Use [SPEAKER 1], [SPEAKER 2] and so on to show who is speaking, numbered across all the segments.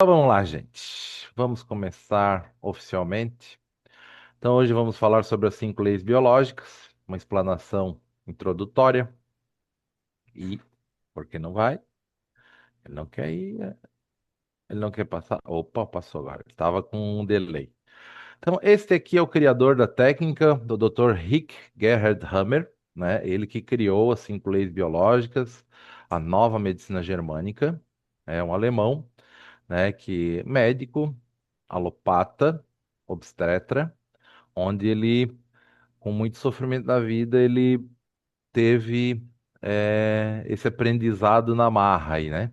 [SPEAKER 1] Então vamos lá, gente. Vamos começar oficialmente. Então hoje vamos falar sobre as 5 leis biológicas, uma explanação introdutória. E por que não vai? Ele não quer ir, ele não quer passar. Opa, passou agora. Estava com um delay. Então este aqui é o criador da técnica, do Dr. Rick Gerhard Hammer, né? Ele que criou as 5 leis biológicas, a nova medicina germânica. É um alemão, né? Que médico, alopata, obstetra, onde ele, com muito sofrimento da vida, ele teve esse aprendizado na marra aí, né?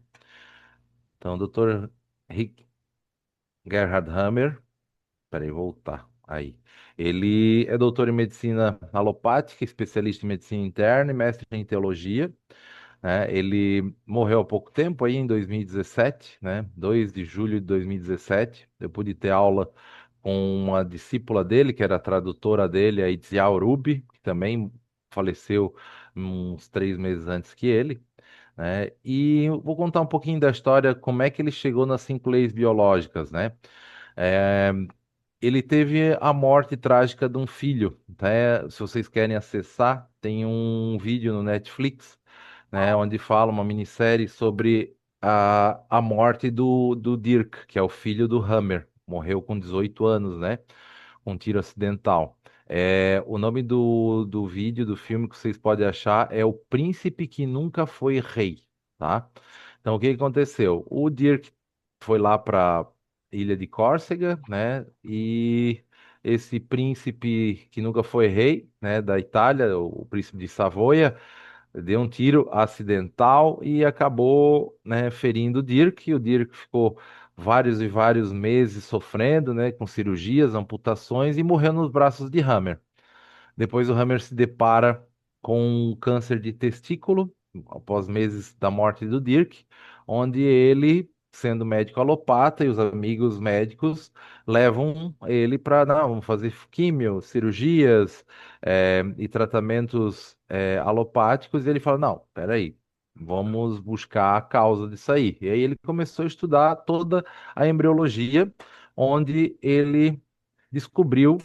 [SPEAKER 1] Então, o Dr. Rick Gerhard Hammer, peraí, voltar aí. Ele é doutor em medicina alopática, especialista em medicina interna e mestre em teologia, né? Ele morreu há pouco tempo, aí em 2017, né? 2 de julho de 2017. Eu pude ter aula com uma discípula dele, que era a tradutora dele, a Itzial Rubi, que também faleceu uns 3 meses antes que ele, né? E eu vou contar um pouquinho da história, como é que ele chegou nas 5 leis biológicas, né? É, ele teve a morte trágica de um filho, né? Se vocês querem acessar, tem um vídeo no Netflix, né, onde fala uma minissérie sobre a morte do Dirk, que é o filho do Hammer. Morreu com 18 anos, né? Com um tiro acidental. O nome do vídeo, do filme que vocês podem achar é O Príncipe que Nunca Foi Rei, tá? Então, o que que aconteceu? O Dirk foi lá para Ilha de Córcega, né? E esse príncipe que nunca foi rei, né, da Itália, o príncipe de Savoia, deu um tiro acidental e acabou, né, ferindo o Dirk. O Dirk ficou vários e vários meses sofrendo, né, com cirurgias, amputações e morreu nos braços de Hammer. Depois o Hammer se depara com um câncer de testículo, após meses da morte do Dirk, onde ele, sendo médico alopata, e os amigos médicos levam ele para, não, vamos fazer químio, cirurgias, e tratamentos alopáticos, e ele fala, não, peraí, vamos buscar a causa disso aí. E aí ele começou a estudar toda a embriologia, onde ele descobriu,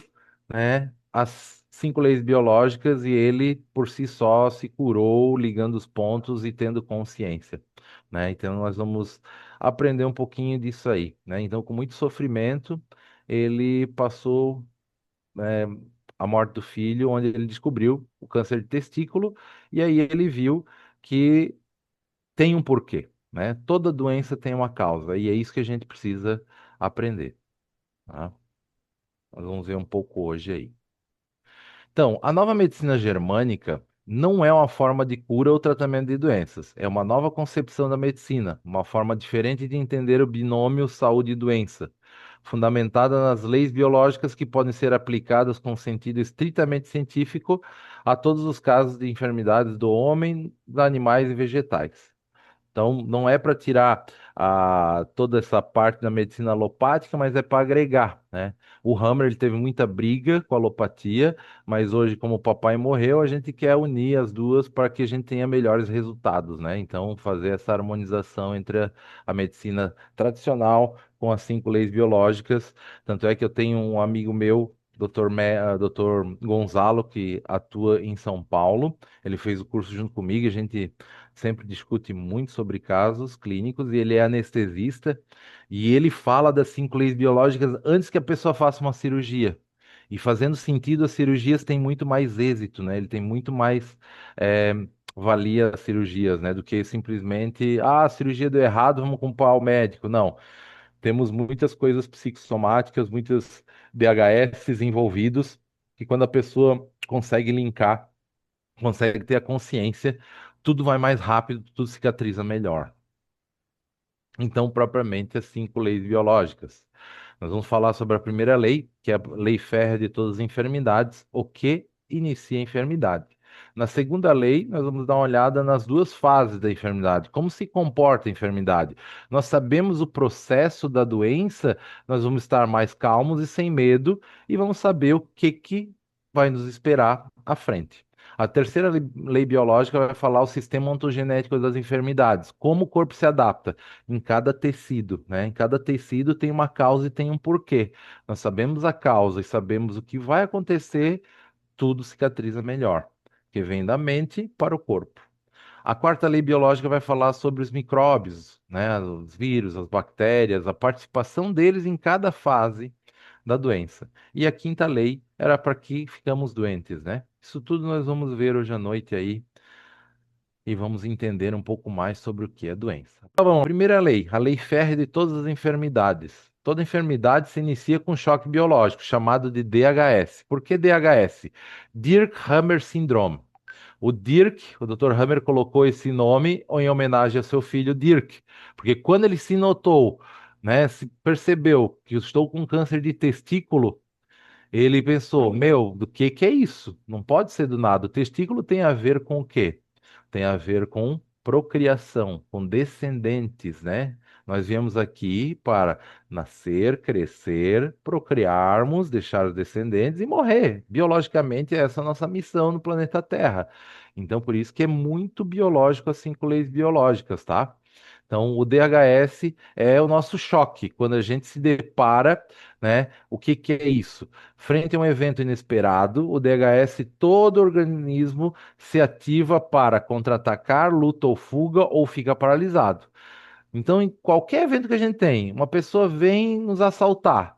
[SPEAKER 1] né, as 5 leis biológicas, e ele por si só se curou ligando os pontos e tendo consciência, né? Então nós vamos aprender um pouquinho disso aí, né? Então, com muito sofrimento, ele passou, né, a morte do filho, onde ele descobriu o câncer de testículo, e aí ele viu que tem um porquê, né? Toda doença tem uma causa, e é isso que a gente precisa aprender, tá? Nós vamos ver um pouco hoje aí. Então, a nova medicina germânica não é uma forma de cura ou tratamento de doenças, é uma nova concepção da medicina, uma forma diferente de entender o binômio saúde e doença, fundamentada nas leis biológicas que podem ser aplicadas com sentido estritamente científico a todos os casos de enfermidades do homem, dos animais e vegetais. Então, não é para tirar toda essa parte da medicina alopática, mas é para agregar, né? O Hammer ele teve muita briga com a alopatia, mas hoje, como o papai morreu, a gente quer unir as duas para que a gente tenha melhores resultados, né? Então, fazer essa harmonização entre a medicina tradicional com as 5 leis biológicas. Tanto é que eu tenho um amigo meu, Dr. Gonzalo, que atua em São Paulo. Ele fez o curso junto comigo, a gente sempre discute muito sobre casos clínicos, e ele é anestesista, e ele fala das 5 leis biológicas antes que a pessoa faça uma cirurgia. E fazendo sentido, as cirurgias têm muito mais êxito, né? Ele tem muito mais eh, valia as cirurgias, né? Do que simplesmente, a cirurgia deu errado, vamos culpar o médico. Não. Temos muitas coisas psicossomáticas, muitos BHS envolvidos, que quando a pessoa consegue linkar, consegue ter a consciência, tudo vai mais rápido, tudo cicatriza melhor. Então, propriamente, as 5 leis biológicas. Nós vamos falar sobre a primeira lei, que é a lei férrea de todas as enfermidades, o que inicia a enfermidade. Na segunda lei, nós vamos dar uma olhada nas duas fases da enfermidade, como se comporta a enfermidade. Nós sabemos o processo da doença, nós vamos estar mais calmos e sem medo, e vamos saber o que vai nos esperar à frente. A terceira lei biológica vai falar o sistema ontogenético das enfermidades, como o corpo se adapta em cada tecido, né? Em cada tecido tem uma causa e tem um porquê. Nós sabemos a causa e sabemos o que vai acontecer, tudo cicatriza melhor, que vem da mente para o corpo. A quarta lei biológica vai falar sobre os micróbios, né? Os vírus, as bactérias, a participação deles em cada fase da doença. E a quinta lei era para que ficamos doentes, né? Isso tudo nós vamos ver hoje à noite aí e vamos entender um pouco mais sobre o que é doença. Tá bom, a primeira lei, a lei férrea de todas as enfermidades. Toda enfermidade se inicia com choque biológico, chamado de DHS. Por que DHS? Dirk-Hammer Syndrome. O Dirk, o Dr. Hammer colocou esse nome em homenagem ao seu filho Dirk, porque quando ele se notou, né, se percebeu que eu estou com câncer de testículo, ele pensou, meu, do que é isso? Não pode ser do nada. O testículo tem a ver com o quê? Tem a ver com procriação, com descendentes, né? Nós viemos aqui para nascer, crescer, procriarmos, deixar os descendentes e morrer. Biologicamente, essa é a nossa missão no planeta Terra. Então, por isso que é muito biológico, assim, com leis biológicas, tá? Então, o DHS é o nosso choque, quando a gente se depara, né? O que que é isso? Frente a um evento inesperado, o DHS, todo organismo se ativa para contra-atacar, luta ou fuga ou fica paralisado. Então, em qualquer evento que a gente tem, uma pessoa vem nos assaltar,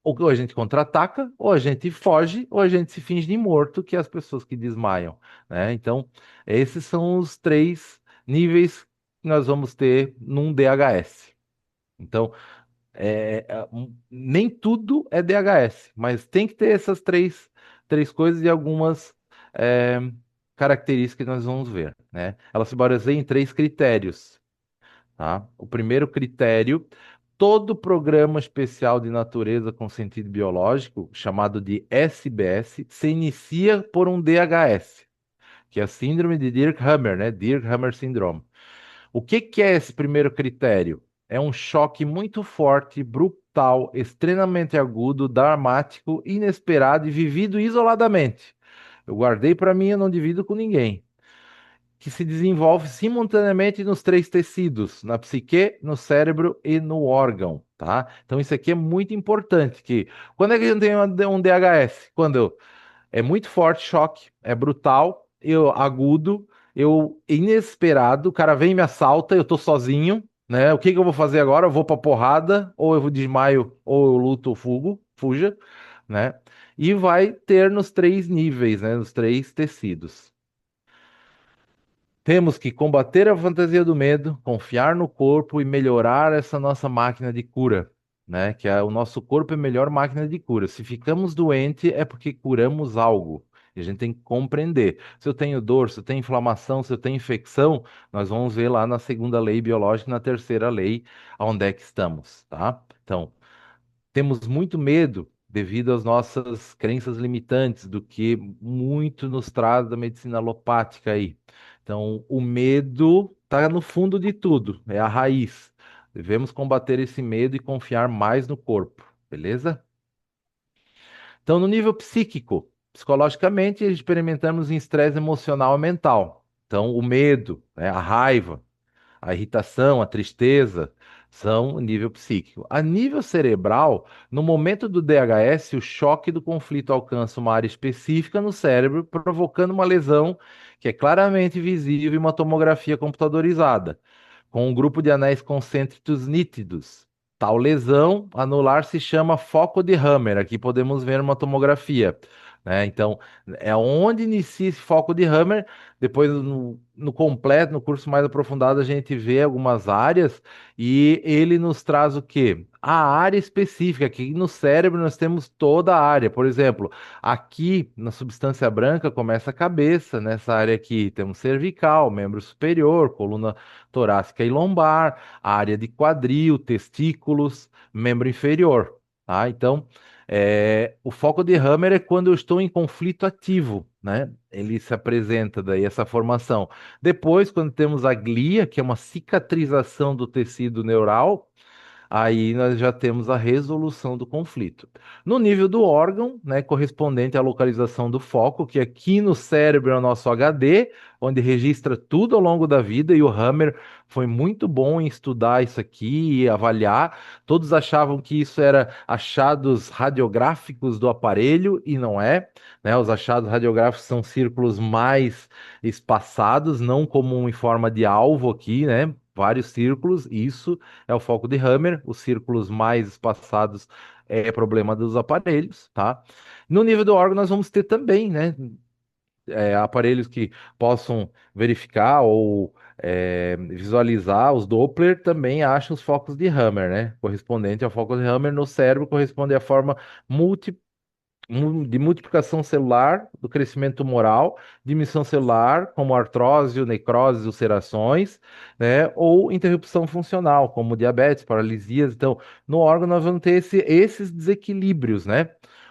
[SPEAKER 1] ou a gente contra-ataca, ou a gente foge, ou a gente se finge de morto, que é as pessoas que desmaiam, né? Então, esses são os três níveis que nós vamos ter num DHS. Então, nem tudo é DHS, mas tem que ter essas três coisas e algumas é, características que nós vamos ver, né? Ela se baseia em três critérios, tá? O primeiro critério, todo programa especial de natureza com sentido biológico, chamado de SBS, se inicia por um DHS, que é a síndrome de Dirk-Hammer, né? Dirk-Hammer Syndrome. O que que é esse primeiro critério? É um choque muito forte, brutal, extremamente agudo, dramático, inesperado e vivido isoladamente. Eu guardei para mim, eu não divido com ninguém. Que se desenvolve simultaneamente nos três tecidos, na psique, no cérebro e no órgão, tá? Então isso aqui é muito importante, que quando é que a gente tem um DHS? Quando é muito forte, choque, é brutal, eu agudo, eu inesperado, o cara vem e me assalta, eu tô sozinho, né? O que que eu vou fazer agora? Eu vou pra porrada, ou eu desmaio, ou eu luto ou fuja, né? E vai ter nos três níveis, né? Nos três tecidos. Temos que combater a fantasia do medo, confiar no corpo e melhorar essa nossa máquina de cura, né? O nosso corpo é a melhor máquina de cura. Se ficamos doentes é porque curamos algo. E a gente tem que compreender. Se eu tenho dor, se eu tenho inflamação, se eu tenho infecção, nós vamos ver lá na segunda lei biológica, e na terceira lei, aonde é que estamos, tá? Então, temos muito medo devido às nossas crenças limitantes, do que muito nos traz da medicina alopática aí. Então, o medo está no fundo de tudo, é a raiz. Devemos combater esse medo e confiar mais no corpo, beleza? Então, no nível psíquico, psicologicamente, experimentamos em estresse emocional e mental. Então, o medo, né, a raiva, a irritação, a tristeza, são nível psíquico. A nível cerebral, no momento do DHS, o choque do conflito alcança uma área específica no cérebro, provocando uma lesão que é claramente visível em uma tomografia computadorizada, com um grupo de anéis concêntricos nítidos. Tal lesão anular se chama foco de Hammer. Aqui podemos ver uma tomografia, né? Então, é onde inicia esse foco de Hammer. Depois, no completo, no curso mais aprofundado, a gente vê algumas áreas e ele nos traz o quê? A área específica. Aqui no cérebro nós temos toda a área. Por exemplo, aqui na substância branca começa a cabeça. Nessa área aqui temos cervical, membro superior, coluna torácica e lombar, área de quadril, testículos, membro inferior. Tá? Então, o foco de Hammer é quando eu estou em conflito ativo, né? Ele se apresenta daí essa formação. Depois, quando temos a glia, que é uma cicatrização do tecido neural, aí nós já temos a resolução do conflito. No nível do órgão, né, correspondente à localização do foco, que aqui no cérebro é o nosso HD, onde registra tudo ao longo da vida, e o Hammer foi muito bom em estudar isso aqui e avaliar. Todos achavam que isso era achados radiográficos do aparelho, e não é, né? Os achados radiográficos são círculos mais espaçados, não como em forma de alvo aqui, né? Vários círculos, isso é o foco de Hammer. Os círculos mais espaçados é problema dos aparelhos, tá? No nível do órgão, nós vamos ter também, né? Aparelhos que possam verificar ou visualizar os Doppler também acham os focos de Hammer, né? Correspondente ao foco de Hammer no cérebro corresponde à forma de multiplicação celular, do crescimento tumoral, diminuição celular, como artrose, necrose, ulcerações, né? Ou interrupção funcional, como diabetes, paralisias. Então, no órgão nós vamos ter esses desequilíbrios, né?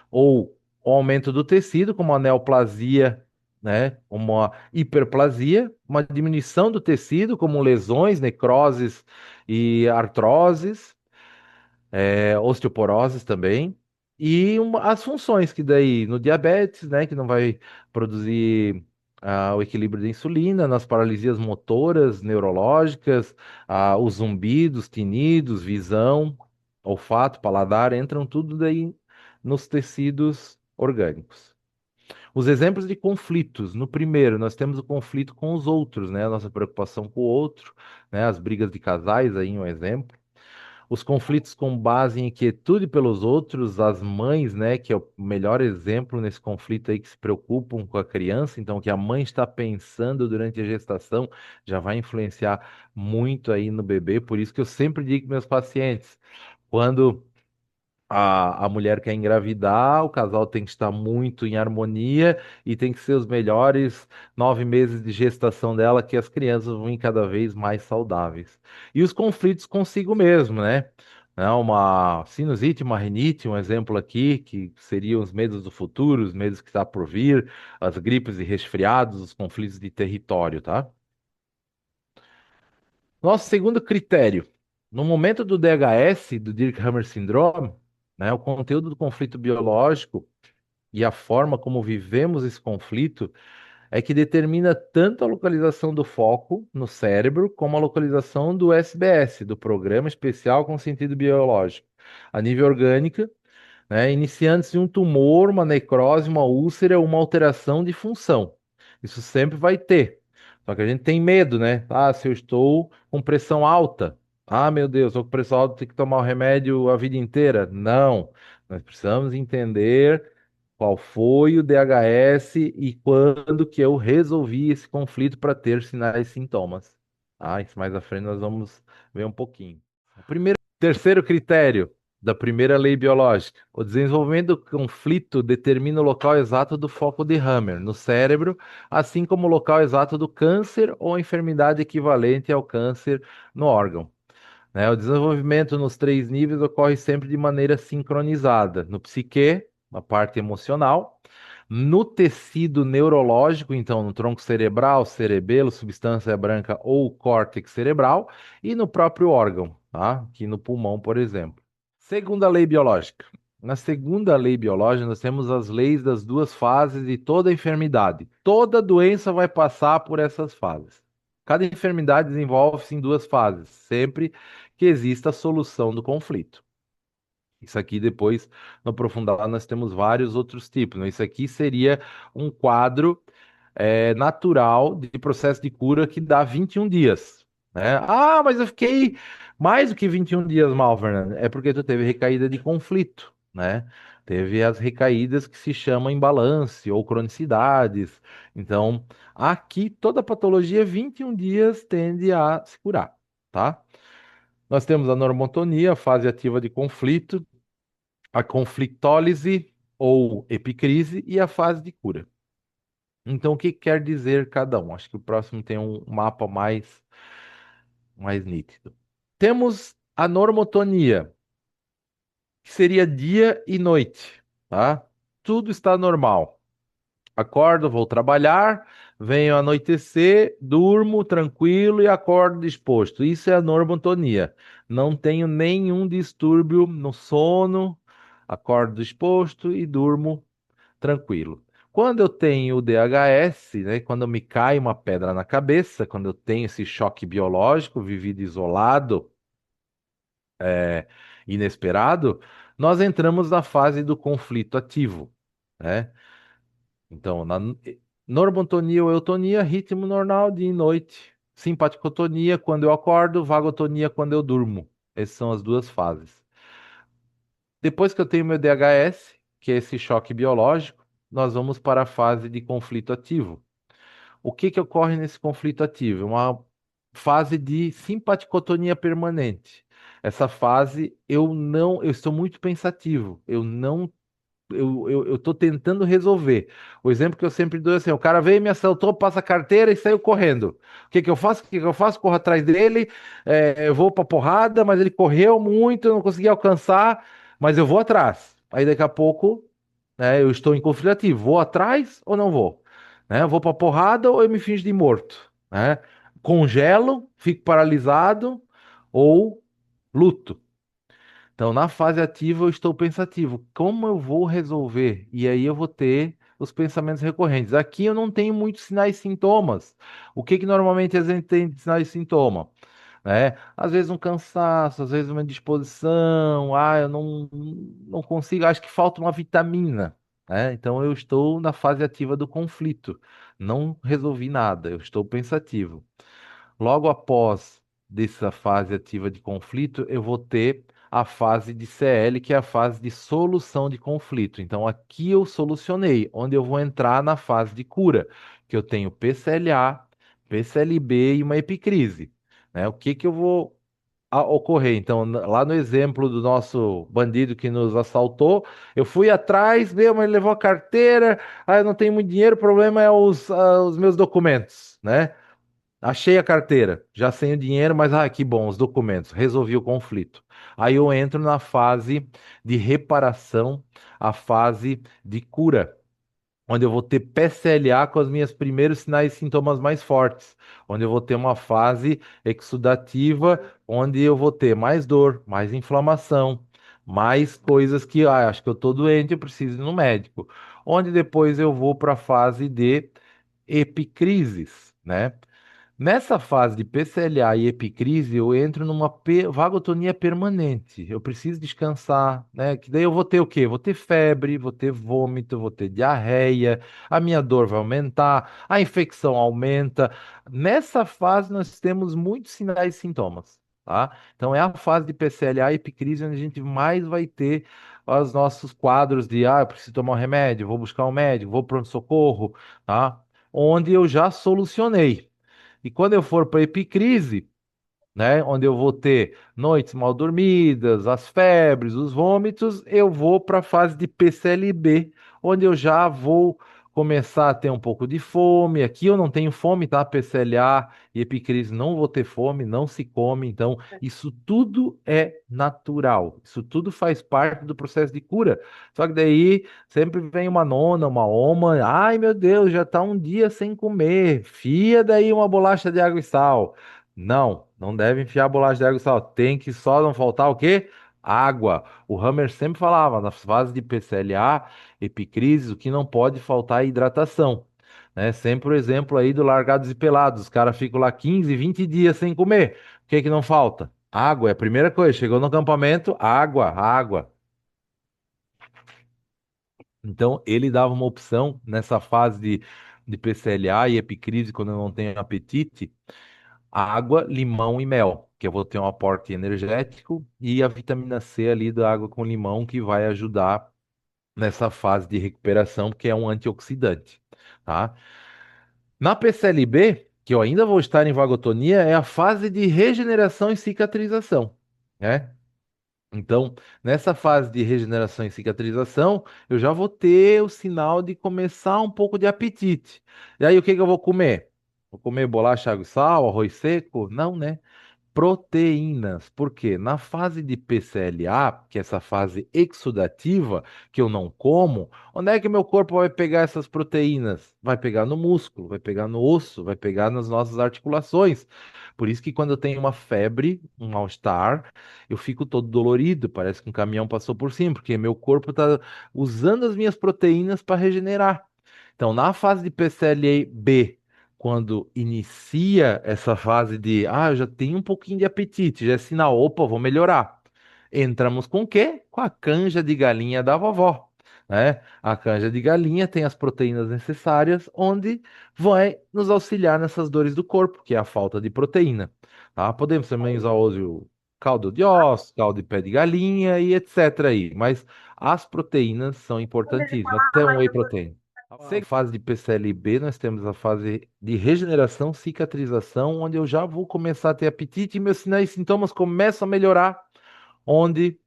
[SPEAKER 1] Ou o aumento do tecido, como a neoplasia, né? Como a hiperplasia, uma diminuição do tecido, como lesões, necroses e artroses, osteoporoses também, e as funções que daí no diabetes, né, que não vai produzir o equilíbrio da insulina, nas paralisias motoras, neurológicas, os zumbidos, tinidos, visão, olfato, paladar, entram tudo daí nos tecidos orgânicos. Os exemplos de conflitos. No primeiro, nós temos o conflito com os outros, né? A nossa preocupação com o outro, né? As brigas de casais, aí um exemplo. Os conflitos com base em inquietude pelos outros, as mães, né, que é o melhor exemplo nesse conflito aí, que se preocupam com a criança, então o que a mãe está pensando durante a gestação já vai influenciar muito aí no bebê, por isso que eu sempre digo para meus pacientes, quando a mulher quer engravidar, o casal tem que estar muito em harmonia e tem que ser os melhores 9 meses de gestação dela, que as crianças vão cada vez mais saudáveis. E os conflitos consigo mesmo, né? Uma sinusite, uma rinite, um exemplo aqui, que seriam os medos do futuro, os medos que está por vir, as gripes e resfriados, os conflitos de território, tá? Nosso segundo critério, no momento do DHS, do Dirk-Hammer Syndrome, né, o conteúdo do conflito biológico e a forma como vivemos esse conflito é que determina tanto a localização do foco no cérebro como a localização do SBS, do Programa Especial com Sentido Biológico, a nível orgânico, né? Iniciando-se um tumor, uma necrose, uma úlcera, uma alteração de função. Isso sempre vai ter. Só que a gente tem medo, né? Ah, se eu estou com pressão alta. Ah, meu Deus, estou com pressão alta, tenho que tomar o remédio a vida inteira. Não. Nós precisamos entender qual foi o DHS e quando que eu resolvi esse conflito para ter sinais e sintomas. Ah, isso mais à frente nós vamos ver um pouquinho. Terceiro critério da primeira lei biológica: o desenvolvimento do conflito determina o local exato do foco de Hammer no cérebro, assim como o local exato do câncer ou enfermidade equivalente ao câncer no órgão. Né? O desenvolvimento nos três níveis ocorre sempre de maneira sincronizada: no psique, na parte emocional, no tecido neurológico, então no tronco cerebral, cerebelo, substância branca ou córtex cerebral, e no próprio órgão, tá? Aqui no pulmão, por exemplo. Segunda lei biológica. Na segunda lei biológica, nós temos as leis das duas fases de toda enfermidade. Toda doença vai passar por essas fases. Cada enfermidade desenvolve-se em duas fases, sempre que exista a solução do conflito. Isso aqui depois, no aprofundar, nós temos vários outros tipos, né? Isso aqui seria um quadro natural de processo de cura que dá 21 dias, né? Ah, mas eu fiquei mais do que 21 dias mal, Fernando. É porque tu teve recaída de conflito, né? Teve as recaídas que se chamam imbalance ou cronicidades. Então, aqui toda patologia 21 dias tende a se curar, tá? Nós temos a normotonia, a fase ativa de conflito, a conflictólise ou epicrise e a fase de cura. Então, o que quer dizer cada um? Acho que o próximo tem um mapa mais nítido. Temos a normotonia, que seria dia e noite, tá? Tudo está normal. Acordo, vou trabalhar, venho anoitecer, durmo tranquilo e acordo disposto. Isso é a normotonia. Não tenho nenhum distúrbio no sono, acordo disposto e durmo tranquilo. Quando eu tenho o DHS, né, quando me cai uma pedra na cabeça, quando eu tenho esse choque biológico, vivido isolado, inesperado, nós entramos na fase do conflito ativo, né? Então, na normotonia ou eutonia, ritmo normal, dia e noite. Simpaticotonia, quando eu acordo, vagotonia, quando eu durmo. Essas são as duas fases. Depois que eu tenho meu DHS, que é esse choque biológico, nós vamos para a fase de conflito ativo. O que que ocorre nesse conflito ativo? Uma fase de simpaticotonia permanente. Essa fase eu estou muito pensativo, eu não eu tô tentando resolver. O exemplo que eu sempre dou é assim: o cara veio, me assaltou, passa a carteira e saiu correndo. O que que eu faço? O que que eu faço? Corro atrás dele, eu vou pra porrada, mas ele correu muito, eu não consegui alcançar, mas eu vou atrás. Aí daqui a pouco, né, eu estou em conflito ativo. Vou atrás ou não vou? Né? Eu vou pra porrada ou eu me finjo de morto? Né? Congelo, fico paralisado ou luto. Então, na fase ativa, eu estou pensativo. Como eu vou resolver? E aí eu vou ter os pensamentos recorrentes. Aqui eu não tenho muitos sinais e sintomas. O que que normalmente a gente tem de sinais e sintoma? Né? Às vezes um cansaço, às vezes uma disposição. Eu não consigo, acho que falta uma vitamina. Né? Então, eu estou na fase ativa do conflito. Não resolvi nada, eu estou pensativo. Logo após dessa fase ativa de conflito, eu vou ter a fase de CL, que é a fase de solução de conflito. Então, aqui eu solucionei, onde eu vou entrar na fase de cura, que eu tenho PCLA, PCLB e uma epicrise. Né? O que que eu vou ocorrer? Então, lá no exemplo do nosso bandido que nos assaltou, eu fui atrás, veio, mas ele levou a carteira, eu não tenho muito dinheiro, o problema é os meus documentos, né? Achei a carteira, já sem o dinheiro, mas que bom, os documentos, resolvi o conflito. Aí eu entro na fase de reparação, a fase de cura, onde eu vou ter PCLA com os meus primeiros sinais e sintomas mais fortes, onde eu vou ter uma fase exudativa, onde eu vou ter mais dor, mais inflamação, mais coisas que, acho que eu estou doente, eu preciso ir no médico. Onde depois eu vou para a fase de epicrises, né? Nessa fase de PCLA e epicrise, eu entro numa vagotonia permanente. Eu preciso descansar, né? Que daí eu vou ter o quê? Vou ter febre, vou ter vômito, vou ter diarreia, a minha dor vai aumentar, a infecção aumenta. Nessa fase nós temos muitos sinais e sintomas, tá? Então é a fase de PCLA e epicrise onde a gente mais vai ter os nossos quadros de, eu preciso tomar um remédio, vou buscar um médico, vou pronto-socorro, tá? Onde eu já solucionei. E quando eu for para epicrise, né, onde eu vou ter noites mal dormidas, as febres, os vômitos, eu vou para a fase de PCLB, onde eu já vou começar a ter um pouco de fome. Aqui eu não tenho fome, tá? PCLA e epicrise não vou ter fome, não se come. Então, isso tudo é natural. Isso tudo faz parte do processo de cura. Só que daí sempre vem uma nona, uma oma. Ai, meu Deus, já tá um dia sem comer. Fia daí uma bolacha de água e sal. Não, não deve enfiar bolacha de água e sal. Tem que só não faltar o quê? Água. O Hammer sempre falava, nas fases de PCLA, epicrise, o que não pode faltar é hidratação. Né? Sempre o exemplo aí do largados e pelados. Os caras ficam lá 15, 20 dias sem comer. O que que não falta? Água é a primeira coisa. Chegou no acampamento, água, água. Então, ele dava uma opção nessa fase de PCLA e epicrise, quando eu não tenho apetite, água, limão e mel, que eu vou ter um aporte energético e a vitamina C ali da água com limão que vai ajudar nessa fase de recuperação, porque é um antioxidante, tá? Na PCLB, que eu ainda vou estar em vagotonia, é a fase de regeneração e cicatrização, né? Então, nessa fase de regeneração e cicatrização, eu já vou ter o sinal de começar um pouco de apetite. E aí, o que que eu vou comer? Vou comer bolacha, água e sal, arroz seco? Não, né? proteínas. Por quê? Na fase de PCLA, que é essa fase exudativa, que eu não como, onde é que meu corpo vai pegar essas proteínas? Vai pegar no músculo, vai pegar no osso, vai pegar nas nossas articulações. Por isso que quando eu tenho uma febre, um mal-estar, eu fico todo dolorido, parece que um caminhão passou por cima, porque meu corpo está usando as minhas proteínas para regenerar. Então, na fase de PCLA-B, quando inicia essa fase de, eu já tenho um pouquinho de apetite, já é sinal, opa, vou melhorar. Entramos com o quê? Com a canja de galinha da vovó, né? A canja de galinha tem as proteínas necessárias, onde vai nos auxiliar nessas dores do corpo, que é a falta de proteína, tá? Podemos também usar hoje o caldo de ossos, caldo de pé de galinha e etc. aí, mas as proteínas são importantíssimas, até um whey protein. A fase de PCLB, nós temos a fase de regeneração, cicatrização, onde eu já vou começar a ter apetite e meus sinais e sintomas começam a melhorar, onde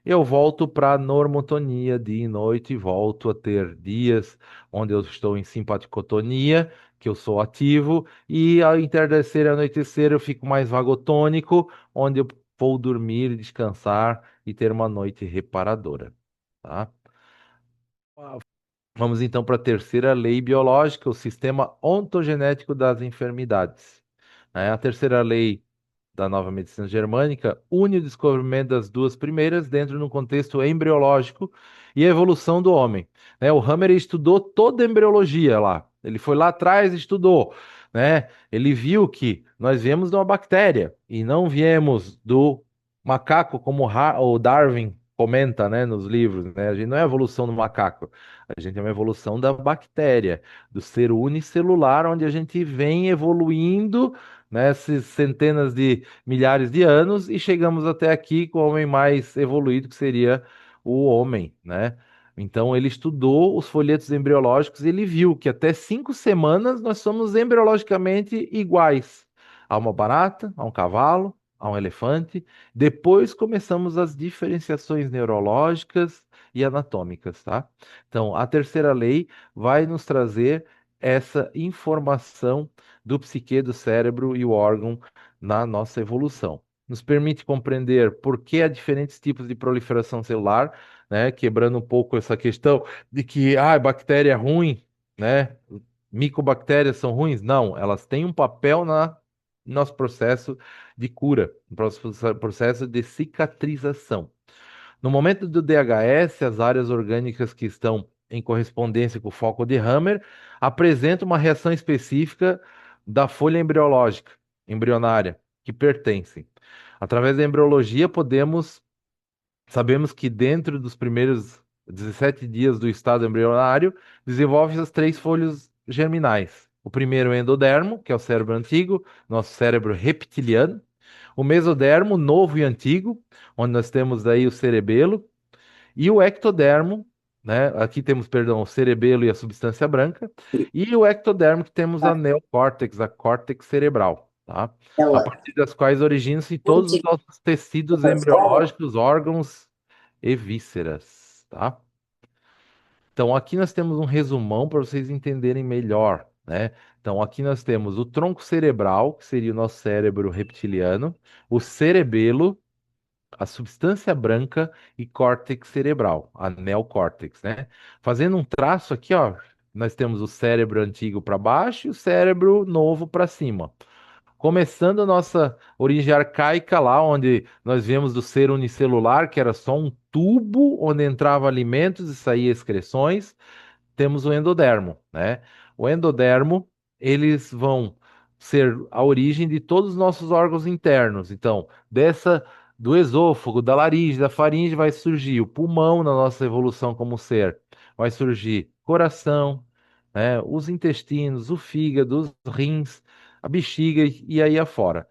[SPEAKER 1] eu volto para a normotonia dia e noite, volto a ter dias onde eu estou em simpaticotonia, que eu sou ativo, e ao entardecer e anoitecer eu fico mais vagotônico, onde eu vou dormir, descansar e ter uma noite reparadora, tá? Vamos então para a terceira lei biológica, o sistema ontogenético das enfermidades. A terceira lei da nova medicina germânica une o descobrimento das duas primeiras dentro de um contexto embriológico e a evolução do homem. O Hammer estudou toda a embriologia lá. Ele foi lá atrás e estudou. Ele viu que nós viemos de uma bactéria e não viemos do macaco, como o Darwin comenta, nos livros. A gente não é a evolução do macaco, a gente é uma evolução da bactéria, do ser unicelular, onde a gente vem evoluindo nessas centenas de milhares de anos e chegamos até aqui com o homem mais evoluído, que seria o homem, né? Então ele estudou os folhetos embriológicos e ele viu que até 5 semanas nós somos embriologicamente iguais a uma barata, a um cavalo, a um elefante. Depois começamos as diferenciações neurológicas e anatômicas, tá? Então a terceira lei vai nos trazer essa informação do psique, do cérebro e o órgão na nossa evolução. Nos permite compreender por que há diferentes tipos de proliferação celular, quebrando um pouco essa questão de que bactéria é ruim, né? Micobactérias são ruins. Não, elas têm um papel no nosso processo de cura, no processo de cicatrização. No momento do DHS, as áreas orgânicas que estão em correspondência com o foco de Hammer apresentam uma reação específica da folha embrionária, que pertencem. Através da embriologia, sabemos que dentro dos primeiros 17 dias do estado embrionário, desenvolve as três folhas germinais. O primeiro é o endodermo, que é o cérebro antigo, nosso cérebro reptiliano. O mesodermo, novo e antigo, onde nós temos aí o cerebelo, e o ectodermo, né? Aqui temos, perdão, o cerebelo e a substância branca, e o ectodermo que temos a neocórtex, a córtex cerebral, tá? A
[SPEAKER 2] Ela,
[SPEAKER 1] partir das quais originam-se todos os
[SPEAKER 2] antiga,
[SPEAKER 1] nossos tecidos embriológicos, órgãos e vísceras, tá? Então aqui nós temos um resumão para vocês entenderem melhor, né? Então aqui nós temos o tronco cerebral, que seria o nosso cérebro reptiliano, o cerebelo, a substância branca e córtex cerebral, a neocórtex, né? Fazendo um traço aqui, ó, nós temos o cérebro antigo para baixo e o cérebro novo para cima. Começando a nossa origem arcaica lá, onde nós vemos do ser unicelular, que era só um tubo onde entrava alimentos e saía excreções, temos o endodermo, né? O endodermo, eles vão ser a origem de todos os nossos órgãos internos. Então, do esôfago, da laringe, da faringe vai surgir o pulmão na nossa evolução como ser. Vai surgir coração, né? Os intestinos, o fígado, os rins, a bexiga e aí afora.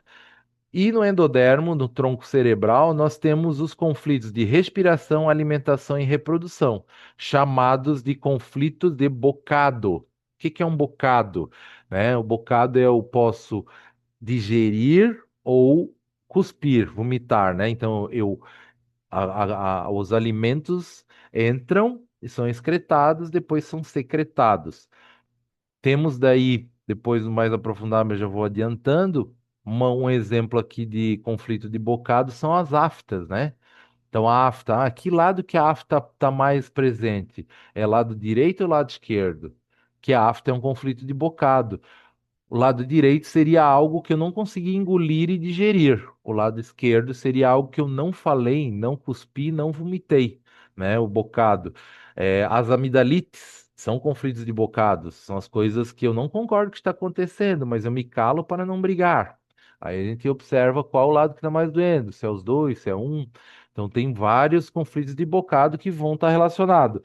[SPEAKER 1] E no endodermo, no tronco cerebral, nós temos os conflitos de respiração, alimentação e reprodução, chamados de conflitos de bocado. O que é um bocado? O bocado é eu posso digerir ou cuspir, vomitar, né? Então, os alimentos entram e são excretados, depois são secretados. Temos daí, depois mais aprofundado, mas já vou adiantando, Um exemplo aqui de conflito de bocado são as aftas, né? Então, a afta, que lado que a afta está mais presente? É lado direito ou lado esquerdo? Que a afta é um conflito de bocado. O lado direito seria algo que eu não consegui engolir e digerir. O lado esquerdo seria algo que eu não falei, não cuspi, não vomitei, né? O bocado. As amidalites são conflitos de bocados, são as coisas que eu não concordo que está acontecendo, mas eu me calo para não brigar. Aí a gente observa qual o lado que está mais doendo, se é os dois, se é um. Então tem vários conflitos de bocado que vão estar relacionados.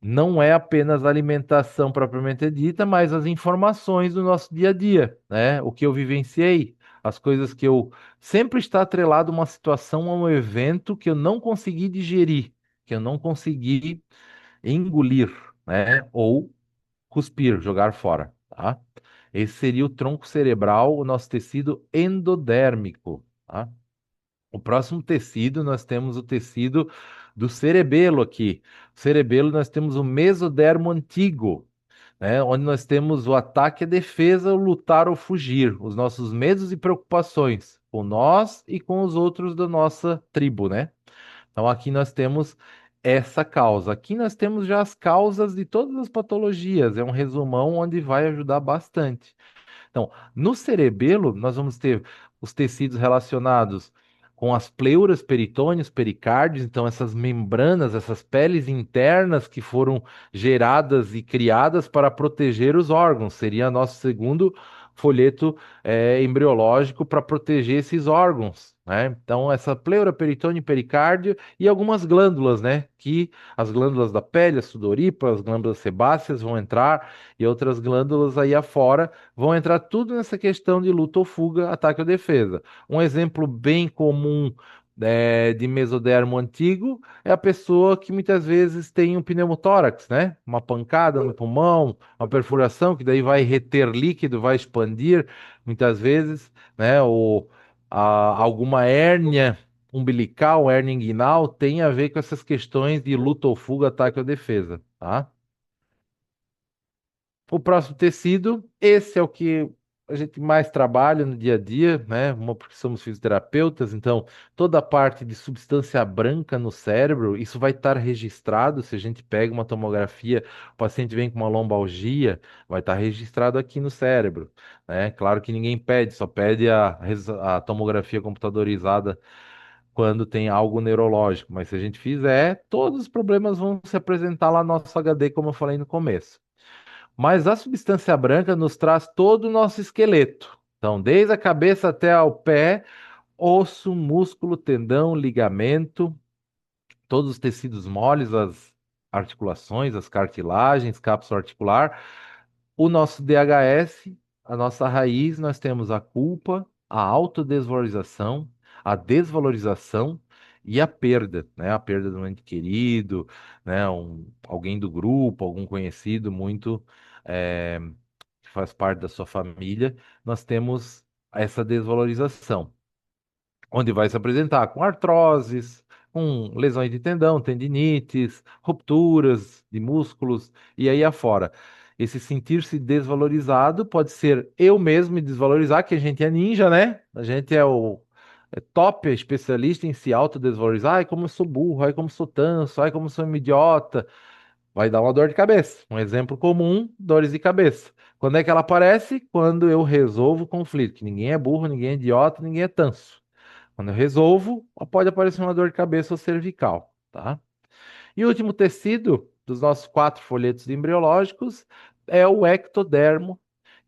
[SPEAKER 1] Não é apenas a alimentação propriamente dita, mas as informações do nosso dia a dia, né? O que eu vivenciei, as coisas que eu sempre está atrelado a uma situação, a um evento que eu não consegui digerir, que eu não consegui engolir, né? Ou cuspir, jogar fora, tá? Esse seria o tronco cerebral, o nosso tecido endodérmico, tá? O próximo tecido, nós temos o tecido do cerebelo aqui. O cerebelo, nós temos o mesodermo antigo, né? Onde nós temos o ataque e a defesa, o lutar ou fugir, os nossos medos e preocupações com nós e com os outros da nossa tribo, né? Então aqui nós temos essa causa. Aqui nós temos já as causas de todas as patologias. É um resumão onde vai ajudar bastante. Então, no cerebelo, nós vamos ter os tecidos relacionados com as pleuras, peritônios, pericárdios, então essas membranas, essas peles internas que foram geradas e criadas para proteger os órgãos. Seria nosso segundo folheto embriológico para proteger esses órgãos, né? Então, essa pleura, peritônio, e pericárdio e algumas glândulas, né? Que as glândulas da pele, a sudorípara, as glândulas sebáceas vão entrar e outras glândulas aí afora vão entrar tudo nessa questão de luta ou fuga, ataque ou defesa. Um exemplo bem comum de mesodermo antigo é a pessoa que muitas vezes tem um pneumotórax, né? Uma pancada no pulmão, uma perfuração que daí vai reter líquido, vai expandir muitas vezes, né? Ou alguma hérnia umbilical, hérnia inguinal, tem a ver com essas questões de luta ou fuga, ataque ou defesa, tá? O próximo tecido, esse é o que a gente mais trabalha no dia a dia, né? Porque somos fisioterapeutas, então toda a parte de substância branca no cérebro, isso vai estar registrado. Se a gente pega uma tomografia, o paciente vem com uma lombalgia, vai estar registrado aqui no cérebro, né? Claro que ninguém pede, só pede a tomografia computadorizada quando tem algo neurológico, mas se a gente fizer, todos os problemas vão se apresentar lá no nosso HD, como eu falei no começo. Mas a substância branca nos traz todo o nosso esqueleto. Então, desde a cabeça até ao pé, osso, músculo, tendão, ligamento, todos os tecidos moles, as articulações, as cartilagens, cápsula articular. O nosso DHS, a nossa raiz, nós temos a culpa, a autodesvalorização, a desvalorização e a perda, né? A perda do ente querido, né? Alguém do grupo, algum conhecido muito que faz parte da sua família, nós temos essa desvalorização onde vai se apresentar com artroses, com lesões de tendão, tendinites, rupturas de músculos e aí afora. Esse sentir-se desvalorizado pode ser eu mesmo me desvalorizar, que a gente é ninja, né? A gente é top, é especialista em se autodesvalorizar. Ai, como eu sou burro, ai, como eu sou tanso, ai, como eu sou um idiota. Vai dar uma dor de cabeça. Um exemplo comum, dores de cabeça. Quando é que ela aparece? Quando eu resolvo o conflito, que ninguém é burro, ninguém é idiota, ninguém é tanso. Quando eu resolvo, pode aparecer uma dor de cabeça ou cervical, tá? E o último tecido dos nossos quatro folhetos embriológicos é o ectodermo,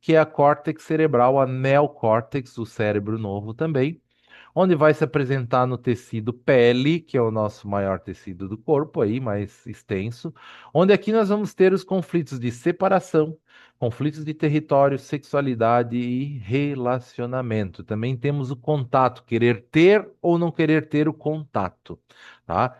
[SPEAKER 1] que é a córtex cerebral, a neocórtex, o cérebro novo também, onde vai se apresentar no tecido pele, que é o nosso maior tecido do corpo aí, mais extenso, onde aqui nós vamos ter os conflitos de separação, conflitos de território, sexualidade e relacionamento. Também temos o contato, querer ter ou não querer ter o contato, tá?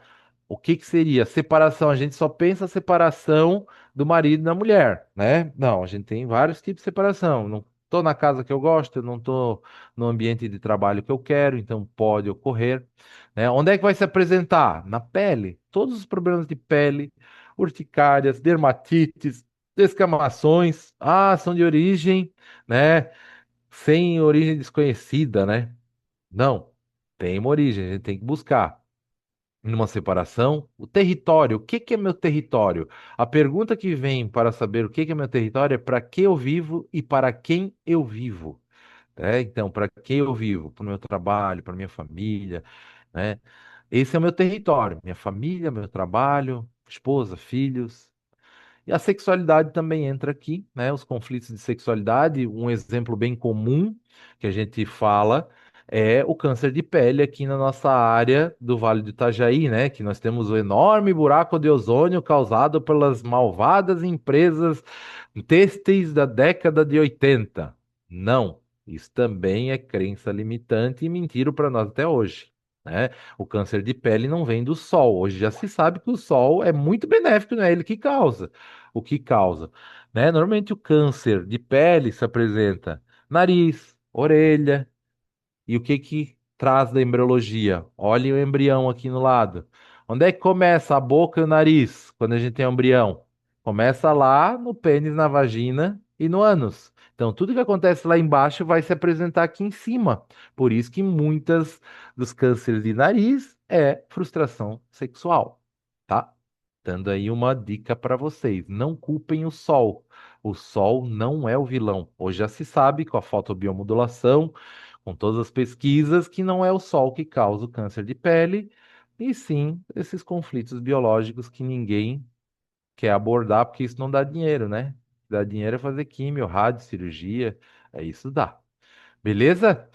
[SPEAKER 1] O que que seria? Separação, a gente só pensa a separação do marido e da mulher, né? Não, a gente tem vários tipos de separação. Não tô na casa que eu gosto, eu não tô no ambiente de trabalho que eu quero, então pode ocorrer, né? Onde é que vai se apresentar? Na pele. Todos os problemas de pele, urticárias, dermatites, descamações, são de origem, né? sem origem desconhecida, né? Não, tem uma origem, a gente tem que buscar. Numa separação, o território, o que que é meu território? A pergunta que vem para saber o que que é meu território é para que eu vivo e para quem eu vivo. Né? Então, para quem eu vivo? Para o meu trabalho, para minha família, né? Esse é o meu território, minha família, meu trabalho, esposa, filhos. E a sexualidade também entra aqui, né? Os conflitos de sexualidade, um exemplo bem comum que a gente fala é o câncer de pele aqui na nossa área do Vale do Itajaí, né? Que nós temos o enorme buraco de ozônio causado pelas malvadas empresas têxteis da década de 80. Não, isso também é crença limitante e mentira para nós até hoje. Né? O câncer de pele não vem do sol. Hoje já se sabe que o sol é muito benéfico, não é ele que causa. O que causa, né? Normalmente o câncer de pele se apresenta nariz, orelha, e o que que traz da embriologia? Olha o embrião aqui no lado. Onde é que começa a boca e o nariz quando a gente tem um embrião? Começa lá no pênis, na vagina e no ânus. Então, tudo que acontece lá embaixo vai se apresentar aqui em cima. Por isso que muitas dos cânceres de nariz é frustração sexual, tá? Dando aí uma dica para vocês. Não culpem o sol. O sol não é o vilão. Hoje já se sabe com a fotobiomodulação, com todas as pesquisas, que não é o sol que causa o câncer de pele, e sim esses conflitos biológicos que ninguém quer abordar, porque isso não dá dinheiro, né? Dá dinheiro é fazer químio, rádio, cirurgia, é isso dá. Beleza?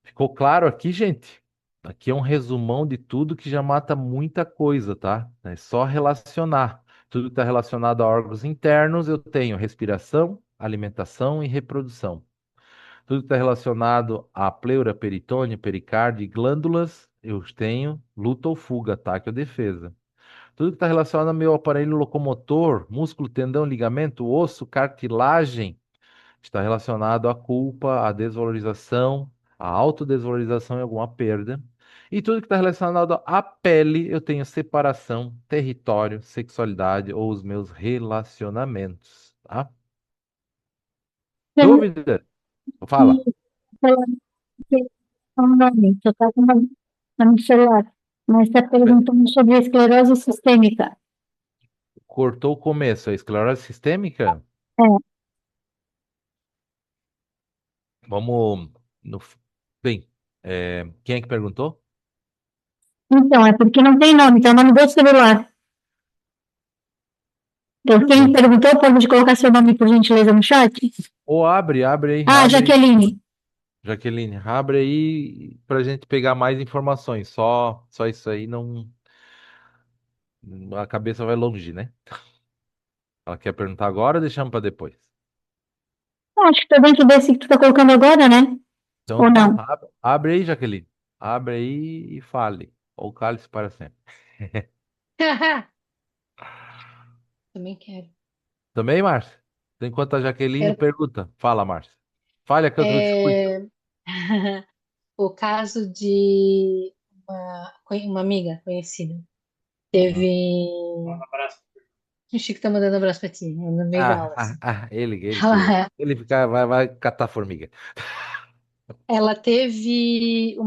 [SPEAKER 1] Ficou claro aqui, gente? Aqui é um resumão de tudo que já mata muita coisa, tá? É só relacionar. Tudo que está relacionado a órgãos internos, eu tenho respiração, alimentação e reprodução. Tudo que está relacionado a pleura, peritônio, pericárdio e glândulas, eu tenho luta ou fuga, ataque ou defesa. Tudo que está relacionado ao meu aparelho locomotor, músculo, tendão, ligamento, osso, cartilagem, está relacionado à culpa, à desvalorização, à autodesvalorização e alguma perda. E tudo que está relacionado à pele, eu tenho separação, território, sexualidade ou os meus relacionamentos, tá?
[SPEAKER 2] Pergunta
[SPEAKER 1] Dúvida? Fala.
[SPEAKER 2] que novamente, eu estava no celular, mas está perguntando sobre a esclerose sistêmica.
[SPEAKER 1] Cortou o começo. A esclerose sistêmica?
[SPEAKER 2] É,
[SPEAKER 1] Vamos no. Bem, quem é que perguntou?
[SPEAKER 2] então, é porque não tem nome, então é o nome do celular. Então, quem
[SPEAKER 1] Não.
[SPEAKER 2] perguntou pode colocar seu nome, por gentileza, no chat?
[SPEAKER 1] Ou abre aí,
[SPEAKER 2] Ah, Jaqueline.
[SPEAKER 1] Jaqueline, abre aí pra gente pegar mais informações. Só isso aí não. A cabeça vai longe, né? Ela quer perguntar agora ou deixamos para depois?
[SPEAKER 2] Acho que tá dentro desse que tu tá colocando agora, né?
[SPEAKER 1] Então
[SPEAKER 2] Ou
[SPEAKER 1] tá,
[SPEAKER 2] não?
[SPEAKER 1] abre aí, Jaqueline. Abre aí e fale. Ou cale-se para sempre.
[SPEAKER 3] Também quero.
[SPEAKER 1] Também, Márcia? Então, enquanto a Jaqueline
[SPEAKER 3] Quero.
[SPEAKER 1] pergunta, fala, Márcia. Fale que eu escuto.
[SPEAKER 3] É, o caso de uma amiga conhecida.
[SPEAKER 1] Uhum.
[SPEAKER 3] Teve. O Chico tá mandando abraço pra ti, no meio da aula, assim.
[SPEAKER 1] Ele ele fica, vai catar formiga.
[SPEAKER 3] Ela teve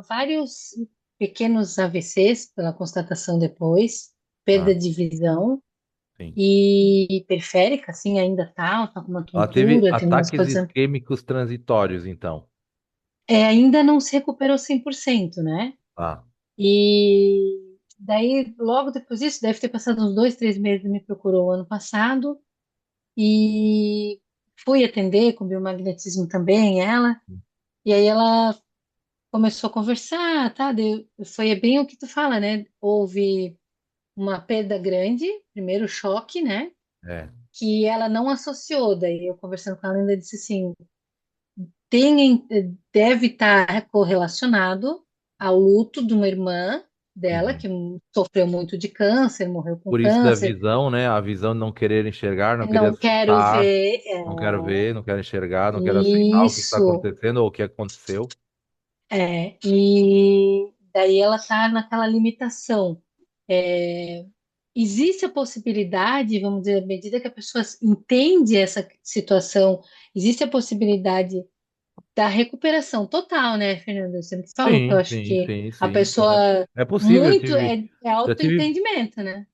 [SPEAKER 3] vários pequenos AVCs, pela constatação depois,
[SPEAKER 1] Ah,
[SPEAKER 3] perda de visão
[SPEAKER 1] sim.
[SPEAKER 3] e periférica, assim, ainda tá com uma
[SPEAKER 1] Ela teve
[SPEAKER 3] tontura, tem umas
[SPEAKER 1] ataques
[SPEAKER 3] coisas.
[SPEAKER 1] isquêmicos transitórios, então.
[SPEAKER 3] Ainda não se recuperou 100%, né?
[SPEAKER 1] Ah,
[SPEAKER 3] E daí, logo depois disso, deve ter passado uns 2, 3 meses, me procurou ano passado e fui atender com biomagnetismo também, ela. E aí ela começou a conversar, tá? Foi bem o que tu fala, né? Houve uma perda grande, primeiro choque, né?
[SPEAKER 1] é.
[SPEAKER 3] Que ela não associou. Daí eu conversando com ela ainda disse assim, deve estar correlacionado ao luto de uma irmã dela
[SPEAKER 1] Uhum.
[SPEAKER 3] que sofreu muito de câncer, morreu com
[SPEAKER 1] Por isso da
[SPEAKER 3] câncer.
[SPEAKER 1] visão, né? A visão de não querer enxergar, não querer
[SPEAKER 3] Não quero
[SPEAKER 1] aceitar,
[SPEAKER 3] ver.
[SPEAKER 1] não quero ver, não quero enxergar, não quero aceitar o que está
[SPEAKER 3] Isso.
[SPEAKER 1] acontecendo ou o que aconteceu.
[SPEAKER 3] E daí ela está naquela limitação. É, existe a possibilidade, vamos dizer, à medida que a pessoa entende essa situação, existe a possibilidade da recuperação total, né, Fernanda? Eu sempre falo que eu
[SPEAKER 1] Sim,
[SPEAKER 3] acho
[SPEAKER 1] sim,
[SPEAKER 3] que
[SPEAKER 1] sim,
[SPEAKER 3] a
[SPEAKER 1] sim.
[SPEAKER 3] pessoa
[SPEAKER 1] É possível,
[SPEAKER 3] muito é
[SPEAKER 1] já tive
[SPEAKER 3] autoentendimento, né?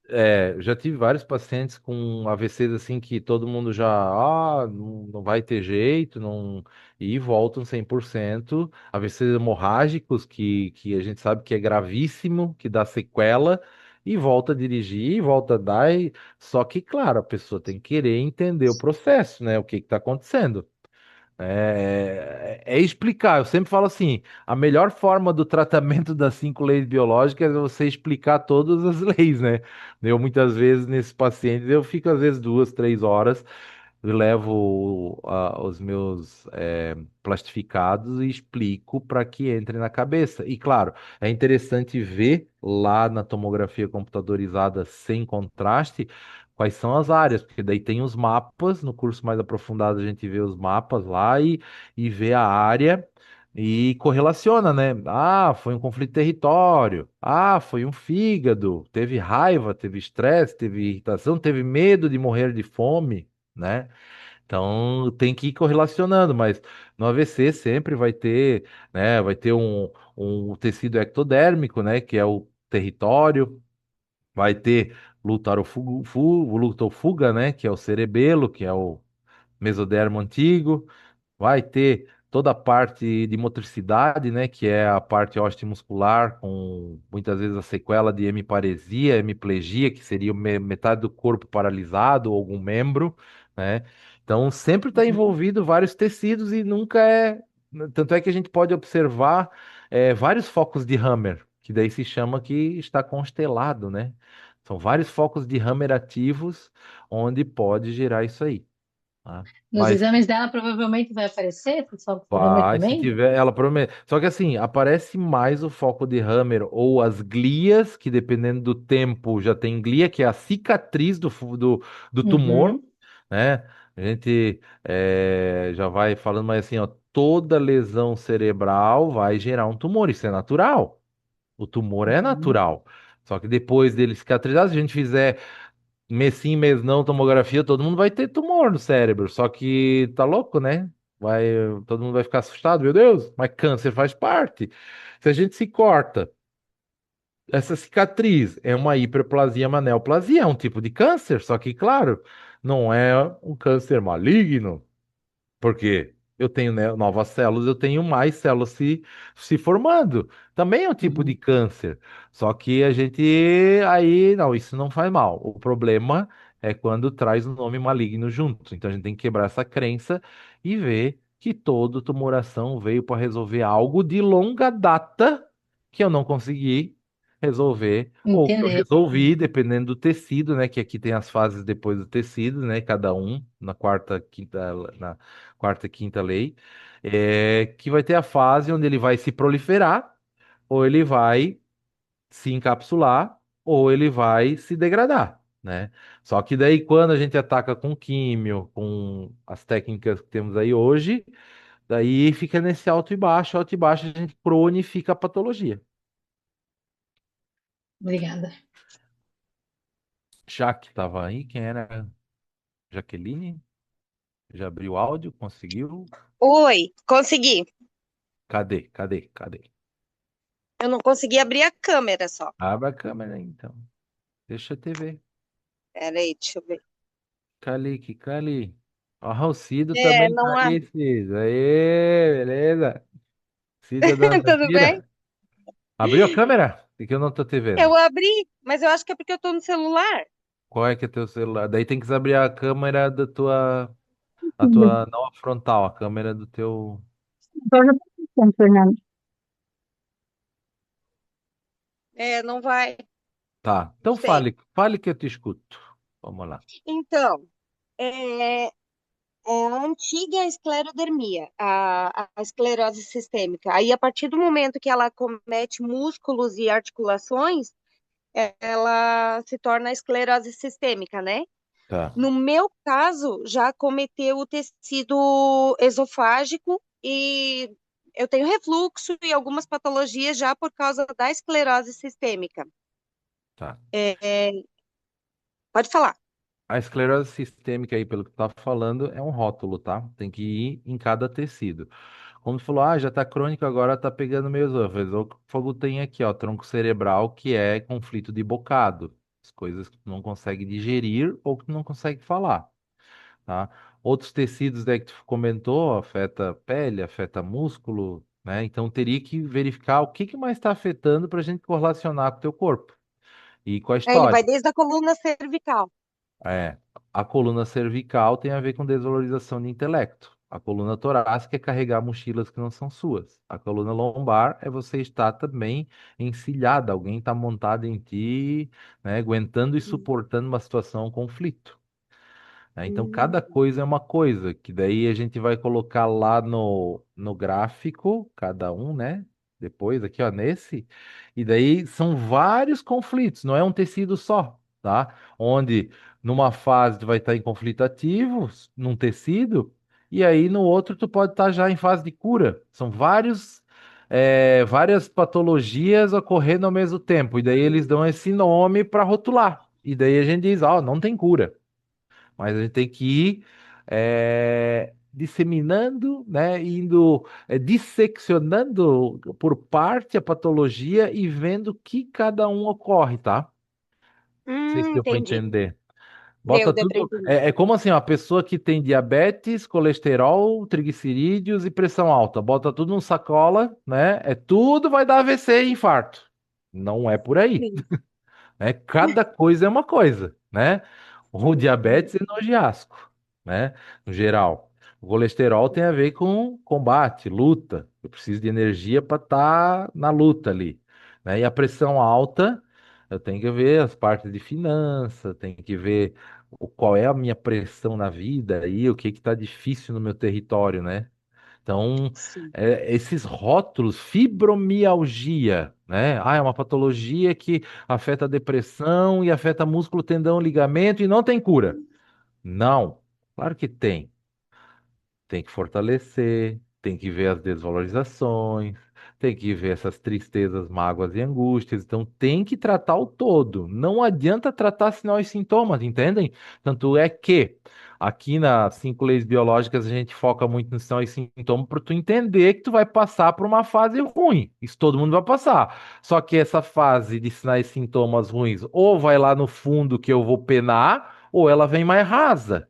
[SPEAKER 1] já tive vários pacientes com AVCs assim que todo mundo já, não vai ter jeito, não, e voltam 100%. AVCs hemorrágicos, que a gente sabe que é gravíssimo, que dá sequela, e volta a dirigir, e volta a dar. Só que, claro, a pessoa tem que querer entender o processo, né? O que está acontecendo. É explicar. Eu sempre falo assim: a melhor forma do tratamento das 5 leis biológicas é você explicar todas as leis, né? Eu muitas vezes nesses pacientes eu fico às vezes 2, 3 horas, eu levo os meus plastificados e explico para que entre na cabeça. E claro, é interessante ver lá na tomografia computadorizada sem contraste quais são as áreas, porque daí tem os mapas, no curso mais aprofundado a gente vê os mapas lá e vê a área e correlaciona, né? Ah, foi um conflito de território. Ah, foi um fígado. Teve raiva, teve estresse, teve irritação, teve medo de morrer de fome, né? Então tem que ir correlacionando, mas no AVC sempre vai ter, né? Vai ter um tecido ectodérmico, né? Que é o território. Vai ter lutofuga, né? Que é o cerebelo, que é o mesodermo antigo. Vai ter toda a parte de motricidade, né, que é a parte osteomuscular, com muitas vezes a sequela de hemiparesia, hemiplegia, que seria metade do corpo paralisado ou algum membro, né? Então sempre está
[SPEAKER 3] Uhum.
[SPEAKER 1] envolvido vários tecidos e nunca é. Tanto é que a gente pode observar vários focos de Hammer, que daí se chama que está constelado, né? São vários focos de Hammer ativos onde pode gerar isso aí. Tá?
[SPEAKER 3] Nos
[SPEAKER 1] Mas
[SPEAKER 3] exames dela provavelmente vai aparecer, pessoal do Hammer
[SPEAKER 1] vai, se
[SPEAKER 3] também?
[SPEAKER 1] tiver, ela promete. Só que assim, aparece mais o foco de Hammer ou as glias, que dependendo do tempo já tem glia, que é a cicatriz do tumor,
[SPEAKER 3] Uhum,
[SPEAKER 1] né? A gente já vai falando, mas assim, ó, toda lesão cerebral vai gerar um tumor, isso é natural. O tumor é
[SPEAKER 3] uhum.
[SPEAKER 1] natural. Só que depois dele cicatrizar, se a gente fizer mês sim, mês não, tomografia, todo mundo vai ter tumor no cérebro. Só que tá louco, né? Vai, todo mundo vai ficar assustado, meu Deus, mas câncer faz parte. Se a gente se corta, essa cicatriz é uma hiperplasia, uma neoplasia, é um tipo de câncer, só que, claro, não é um câncer maligno. Porque eu tenho, né, novas células, eu tenho mais células se formando. Também é um tipo de
[SPEAKER 3] Uhum.
[SPEAKER 1] câncer. Só que a gente aí, não, isso não faz mal. O problema é quando traz o nome maligno junto. Então a gente tem que quebrar essa crença e ver que toda tumoração veio para resolver algo de longa data que eu não consegui resolver, ou que eu
[SPEAKER 3] Entender.
[SPEAKER 1] resolvi, dependendo do tecido, né? Que aqui tem as fases depois do tecido, né? Cada um na quarta, quinta lei, que vai ter a fase onde ele vai se proliferar, ou ele vai se encapsular, ou ele vai se degradar, né? Só que daí, quando a gente ataca com químio, com as técnicas que temos aí hoje, daí fica nesse alto e baixo, a gente cronifica a patologia.
[SPEAKER 3] Obrigada.
[SPEAKER 1] Jaque estava aí, quem era? Jaqueline? Já abriu o áudio? Conseguiu?
[SPEAKER 4] Oi, consegui.
[SPEAKER 1] Cadê? Cadê? Cadê?
[SPEAKER 4] Eu não consegui abrir a câmera só.
[SPEAKER 1] Abra a câmera aí, então. Deixa a TV.
[SPEAKER 4] Pera aí, deixa eu ver.
[SPEAKER 1] Cali, Cali. Ó, o Cido
[SPEAKER 4] É,
[SPEAKER 1] também tá
[SPEAKER 4] não há.
[SPEAKER 1] aí, Cido. Aê, beleza. Cido é da
[SPEAKER 4] Tudo bem?
[SPEAKER 1] Antancira. Abriu a câmera? É que eu não tô te
[SPEAKER 4] Eu
[SPEAKER 1] vendo.
[SPEAKER 4] abri, mas eu acho que é porque eu tô no celular.
[SPEAKER 1] Qual é que é teu celular? Daí tem que abrir a câmera a tua não a frontal, a câmera do teu.
[SPEAKER 2] Agora eu tô Fernando.
[SPEAKER 4] É, não vai,
[SPEAKER 1] Tá.
[SPEAKER 4] não
[SPEAKER 1] Então
[SPEAKER 4] sei.
[SPEAKER 1] fale que eu te escuto. Vamos lá.
[SPEAKER 4] Então, é, é a antiga esclerodermia, a esclerose sistêmica. Aí, a partir do momento que ela comete músculos e articulações, ela se torna esclerose sistêmica, né?
[SPEAKER 1] Tá.
[SPEAKER 4] No meu caso, já cometeu o tecido esofágico e eu tenho refluxo e algumas patologias já por causa da esclerose sistêmica.
[SPEAKER 1] Tá.
[SPEAKER 4] É, pode falar.
[SPEAKER 1] A esclerose sistêmica aí, pelo que tu tá falando, é um rótulo, tá? Tem que ir em cada tecido. Como tu falou, já tá crônico, agora tá pegando meio esôfago tem aqui, ó, tronco cerebral, que é conflito de bocado. As coisas que tu não consegue digerir ou que tu não consegue falar, tá? Outros tecidos, né, que tu comentou, afeta pele, afeta músculo, né? Então teria que verificar o que que mais está afetando para a gente correlacionar com o teu corpo e com a
[SPEAKER 4] Ele vai
[SPEAKER 1] história.
[SPEAKER 4] desde a coluna cervical.
[SPEAKER 1] É, a coluna cervical tem a ver com desvalorização de intelecto. A coluna torácica é carregar mochilas que não são suas. A coluna lombar é você estar também encilhada, alguém está montado em ti, né, aguentando e suportando uma situação, um conflito, né? Então, cada
[SPEAKER 4] Hum,
[SPEAKER 1] coisa é uma coisa, que daí a gente vai colocar lá no gráfico, cada um, né? Depois, aqui, ó, nesse. E daí são vários conflitos, não é um tecido só, tá? Onde numa fase tu vai estar em conflito ativo, num tecido, e aí no outro tu pode estar já em fase de cura. São várias patologias ocorrendo ao mesmo tempo, e daí eles dão esse nome para rotular. E daí a gente diz, ó, não tem cura. Mas a gente tem que ir disseminando, né, indo disseccionando por parte a patologia e vendo o que cada um ocorre, tá? Não sei se deu para
[SPEAKER 4] entendi.
[SPEAKER 1] entender. Bota
[SPEAKER 4] Deu para
[SPEAKER 1] tudo.
[SPEAKER 4] entender.
[SPEAKER 1] É como assim, ó, a pessoa que tem diabetes, colesterol, triglicerídeos e pressão alta. Bota tudo num sacola, né? Tudo vai dar AVC e infarto. Não é por aí,
[SPEAKER 4] Sim.
[SPEAKER 1] né? Cada coisa é uma coisa, né? O
[SPEAKER 4] Uhum.
[SPEAKER 1] diabetes é nojiasco, né? No geral. O colesterol tem a ver com combate, luta. Eu preciso de energia para estar na luta ali, né? E a pressão alta, eu tenho que ver as partes de finança, tenho que ver qual é a minha pressão na vida aí, o que que está difícil no meu território, né? Então,
[SPEAKER 4] Sim.
[SPEAKER 1] esses rótulos, fibromialgia, né? É uma patologia que afeta a depressão e afeta músculo, tendão, ligamento e não tem cura. Não, claro que tem. Tem que fortalecer, tem que ver as desvalorizações, tem que ver essas tristezas, mágoas e angústias. Então tem que tratar o todo. Não adianta tratar sinais e sintomas, entendem? Tanto é que aqui nas 5 leis biológicas a gente foca muito nos sinais e sintomas para tu entender que tu vai passar por uma fase ruim. Isso todo mundo vai passar. Só que essa fase de sinais e sintomas ruins ou vai lá no fundo que eu vou penar, ou ela vem mais rasa.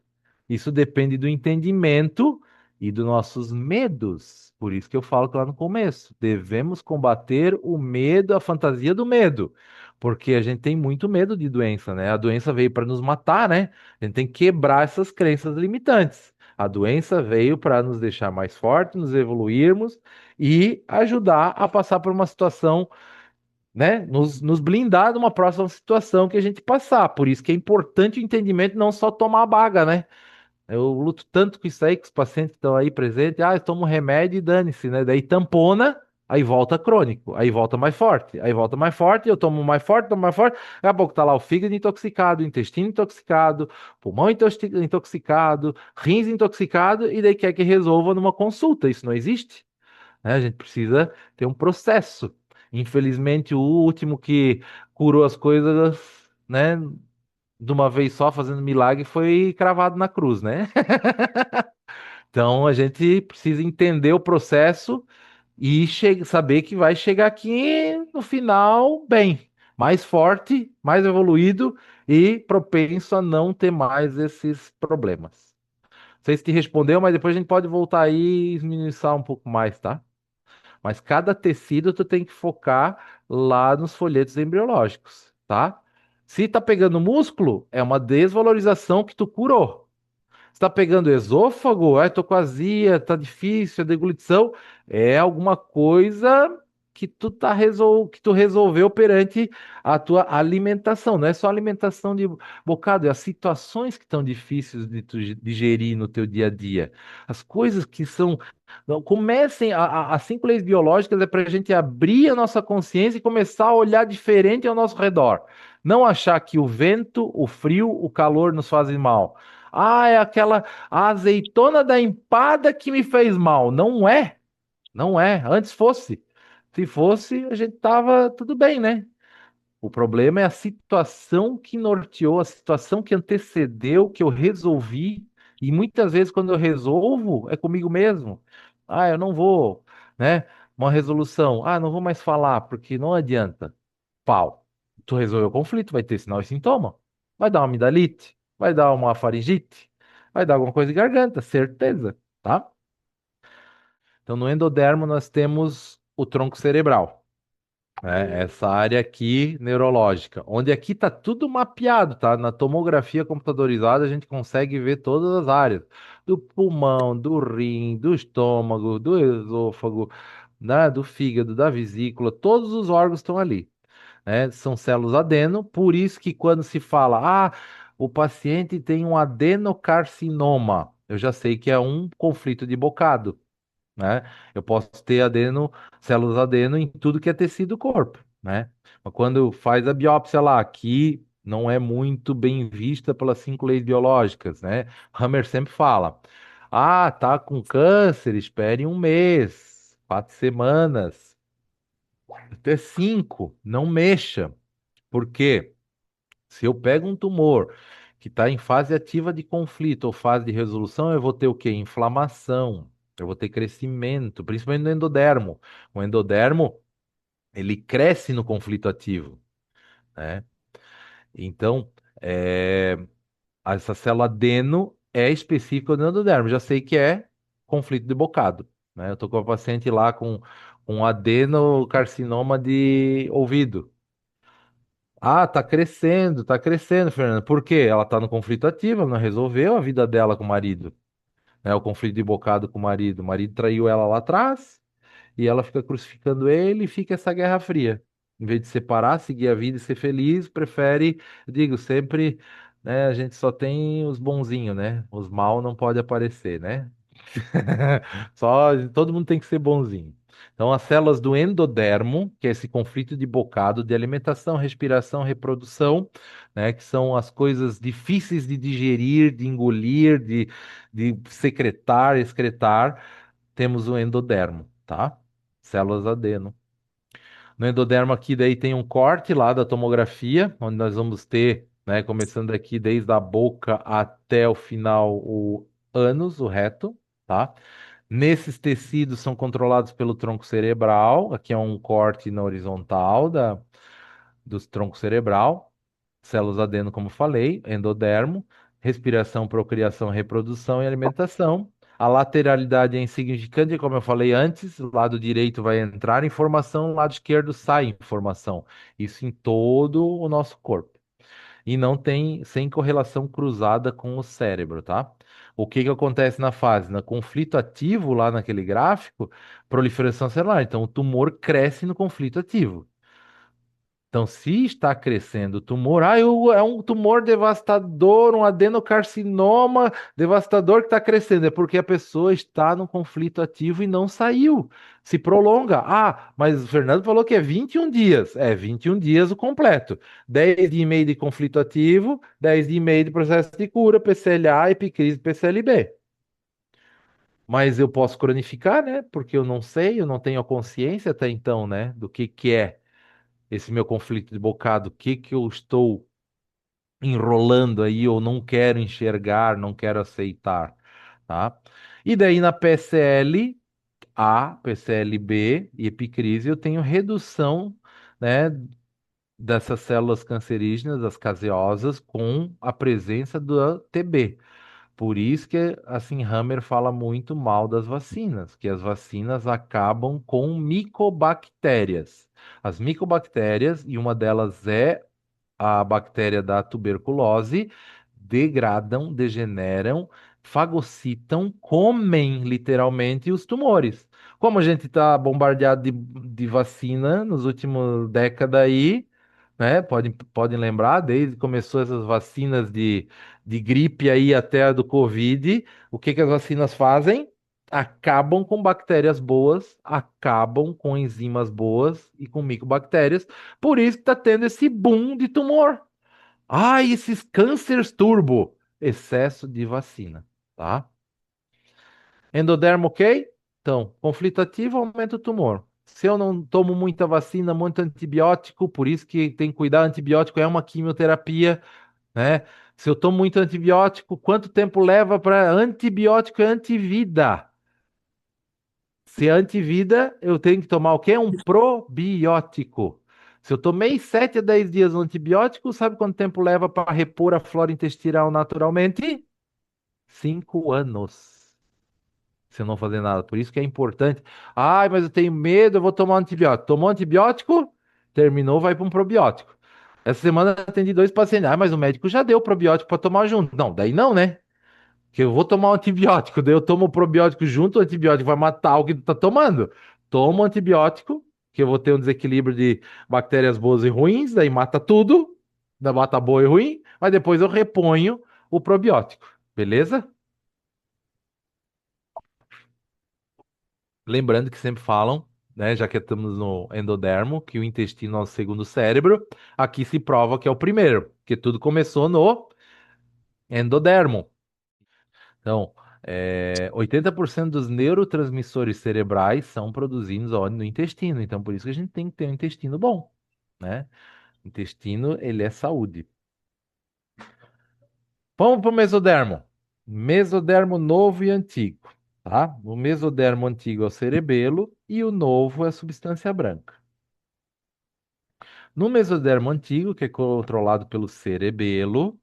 [SPEAKER 1] Isso depende do entendimento e dos nossos medos. Por isso que eu falo que lá no começo, devemos combater o medo, a fantasia do medo, porque a gente tem muito medo de doença, né? A doença veio para nos matar, né? A gente tem que quebrar essas crenças limitantes. A doença veio para nos deixar mais fortes, nos evoluirmos e ajudar a passar por uma situação, né? Nos blindar de uma próxima situação que a gente passar. Por isso que é importante o entendimento, não só tomar a baga, né? Eu luto tanto com isso aí, que os pacientes que estão aí presentes, eu tomo um remédio e dane-se, né? Daí tampona, aí volta crônico, aí volta mais forte, eu tomo mais forte, daqui a pouco tá lá o fígado intoxicado, o intestino intoxicado, pulmão intoxicado, rins intoxicado, e daí quer que resolva numa consulta. Isso não existe, né? A gente precisa ter um processo. Infelizmente, o último que curou as coisas, né? De uma vez só fazendo milagre foi cravado na cruz, né? Então a gente precisa entender o processo e saber que vai chegar aqui no final bem, mais forte, mais evoluído e propenso a não ter mais esses problemas. Não sei se te respondeu, mas depois a gente pode voltar aí e esmiuçar um pouco mais, tá? Mas cada tecido tu tem que focar lá nos folhetos embriológicos, tá? Se tá pegando músculo, é uma desvalorização que tu curou. Se tá pegando esôfago, tô com azia, tá difícil, a deglutição, é alguma coisa que que tu resolveu perante a tua alimentação. Não é só alimentação de bocado, é as situações que estão difíceis de tu digerir no teu dia a dia. As coisas que são. Não, comecem, as 5 leis biológicas é para a gente abrir a nossa consciência e começar a olhar diferente ao nosso redor. Não achar que o vento, o frio, o calor nos fazem mal. É aquela azeitona da empada que me fez mal. Não é, não é. Antes fosse. Se fosse, a gente tava tudo bem, né? O problema é a situação que norteou, a situação que antecedeu, que eu resolvi. E muitas vezes, quando eu resolvo, é comigo mesmo. Ah, eu não vou, né? Uma resolução. Ah, não vou mais falar, porque não adianta. Pau. Tu resolveu o conflito, vai ter sinal e sintoma. Vai dar uma amidalite, vai dar uma faringite, vai dar alguma coisa de garganta, certeza, tá? Então, no endodermo, nós temos o tronco cerebral, né? Essa área aqui neurológica, onde aqui tá tudo mapeado, tá? Na tomografia computadorizada, a gente consegue ver todas as áreas do pulmão, do rim, do estômago, do esôfago, né? Do fígado, da vesícula, todos os órgãos estão ali, né? São células adeno, por isso que quando se fala, o paciente tem um adenocarcinoma, eu já sei que é um conflito de bocado, né? Eu posso ter células adeno em tudo que é tecido do corpo, né? Mas quando faz a biópsia lá, que não é muito bem vista pelas 5 leis biológicas, né? Hammer sempre fala: tá com câncer, espere um mês, 4 semanas, até 5, não mexa. Por quê? Se eu pego um tumor que está em fase ativa de conflito ou fase de resolução, eu vou ter o quê? Inflamação, eu vou ter crescimento, principalmente no endodermo. O endodermo, ele cresce no conflito ativo, né? Então, é, essa célula adeno é específica do endodermo. Já sei que é conflito de bocado, né? Eu estou com a paciente lá com adenocarcinoma de ouvido. Tá crescendo, Fernando. Por quê? Ela tá no conflito ativo, ela não resolveu a vida dela com o marido, né? O conflito de bocado com o marido. O marido traiu ela lá atrás e ela fica crucificando ele e fica essa guerra fria. Em vez de separar, seguir a vida e ser feliz, prefere, eu digo, sempre, né? A gente só tem os bonzinhos, né? Os mal não pode aparecer, né? Só todo mundo tem que ser bonzinho. Então, as células do endodermo, que é esse conflito de bocado de alimentação, respiração, reprodução, né, que são as coisas difíceis de digerir, de engolir, de secretar, excretar, temos o endodermo, tá? Células adeno. No endodermo aqui daí tem um corte lá da tomografia, onde nós vamos ter, né, começando aqui desde a boca até o final, o ânus, o reto, tá? Nesses tecidos são controlados pelo tronco cerebral, aqui é um corte na horizontal do tronco cerebral, células adeno, como falei, endodermo, respiração, procriação, reprodução e alimentação. A lateralidade é insignificante, como eu falei antes, o lado direito vai entrar informação, o lado esquerdo sai informação. Isso em todo o nosso corpo. E não tem sem correlação cruzada com o cérebro, tá? O que que acontece na fase? No conflito ativo, lá naquele gráfico, proliferação celular. Então, o tumor cresce no conflito ativo. Então, se está crescendo o tumor, é um tumor devastador, um adenocarcinoma devastador que está crescendo. É porque a pessoa está no conflito ativo e não saiu. Se prolonga. Mas o Fernando falou que é 21 dias. É 21 dias o completo. 10 dias e meio de conflito ativo, 10 dias e meio de processo de cura, PCLA, epicrise, PCLB. Mas eu posso cronificar, né? Porque eu não sei, eu não tenho a consciência até então, né? Do que é esse meu conflito de bocado, o que que eu estou enrolando aí, ou não quero enxergar, não quero aceitar, tá? E daí na PCL A, PCLB e epicrise, eu tenho redução, né, dessas células cancerígenas, as caseosas, com a presença do TB. Por isso que, assim, Hammer fala muito mal das vacinas, que as vacinas acabam com micobactérias. As micobactérias, e uma delas é a bactéria da tuberculose, degradam, degeneram, fagocitam, comem literalmente os tumores. Como a gente está bombardeado de vacina nos últimos décadas aí, né? Podem lembrar, desde que começou essas vacinas de gripe aí até a do Covid, o que que as vacinas fazem? Acabam com bactérias boas, acabam com enzimas boas e com micobactérias. Por isso que está tendo esse boom de tumor. Esses cânceres turbo. Excesso de vacina, tá? Endodermo, ok? Então, conflito ativo aumenta o tumor. Se eu não tomo muita vacina, muito antibiótico, por isso que tem que cuidar, antibiótico é uma quimioterapia, né? Se eu tomo muito antibiótico, quanto tempo leva para antibiótico é antivida? Se é antivida, eu tenho que tomar o quê? Um probiótico. Se eu tomei 7 a 10 dias um antibiótico, sabe quanto tempo leva para repor a flora intestinal naturalmente? 5 anos. Se eu não fazer nada. Por isso que é importante. Ai, mas eu tenho medo, eu vou tomar um antibiótico. Tomou antibiótico, terminou, vai para um probiótico. Essa semana eu atendi 2 pacientes. Ah, mas o médico já deu probiótico para tomar junto. Não, daí não, né? Que eu vou tomar um antibiótico, daí eu tomo o probiótico junto, o antibiótico vai matar o que tu tá tomando. Tomo um antibiótico, que eu vou ter um desequilíbrio de bactérias boas e ruins, daí mata tudo, da mata boa e ruim, mas depois eu reponho o probiótico, beleza? Lembrando que sempre falam, né, já que estamos no endodermo, que o intestino é o segundo cérebro, aqui se prova que é o primeiro, que tudo começou no endodermo. Então, 80% dos neurotransmissores cerebrais são produzidos onde? No intestino. Então, por isso que a gente tem que ter um intestino bom, né? Intestino, ele é saúde. Vamos para o mesodermo. Mesodermo novo e antigo, tá? O mesodermo antigo é o cerebelo e o novo é a substância branca. No mesodermo antigo, que é controlado pelo cerebelo,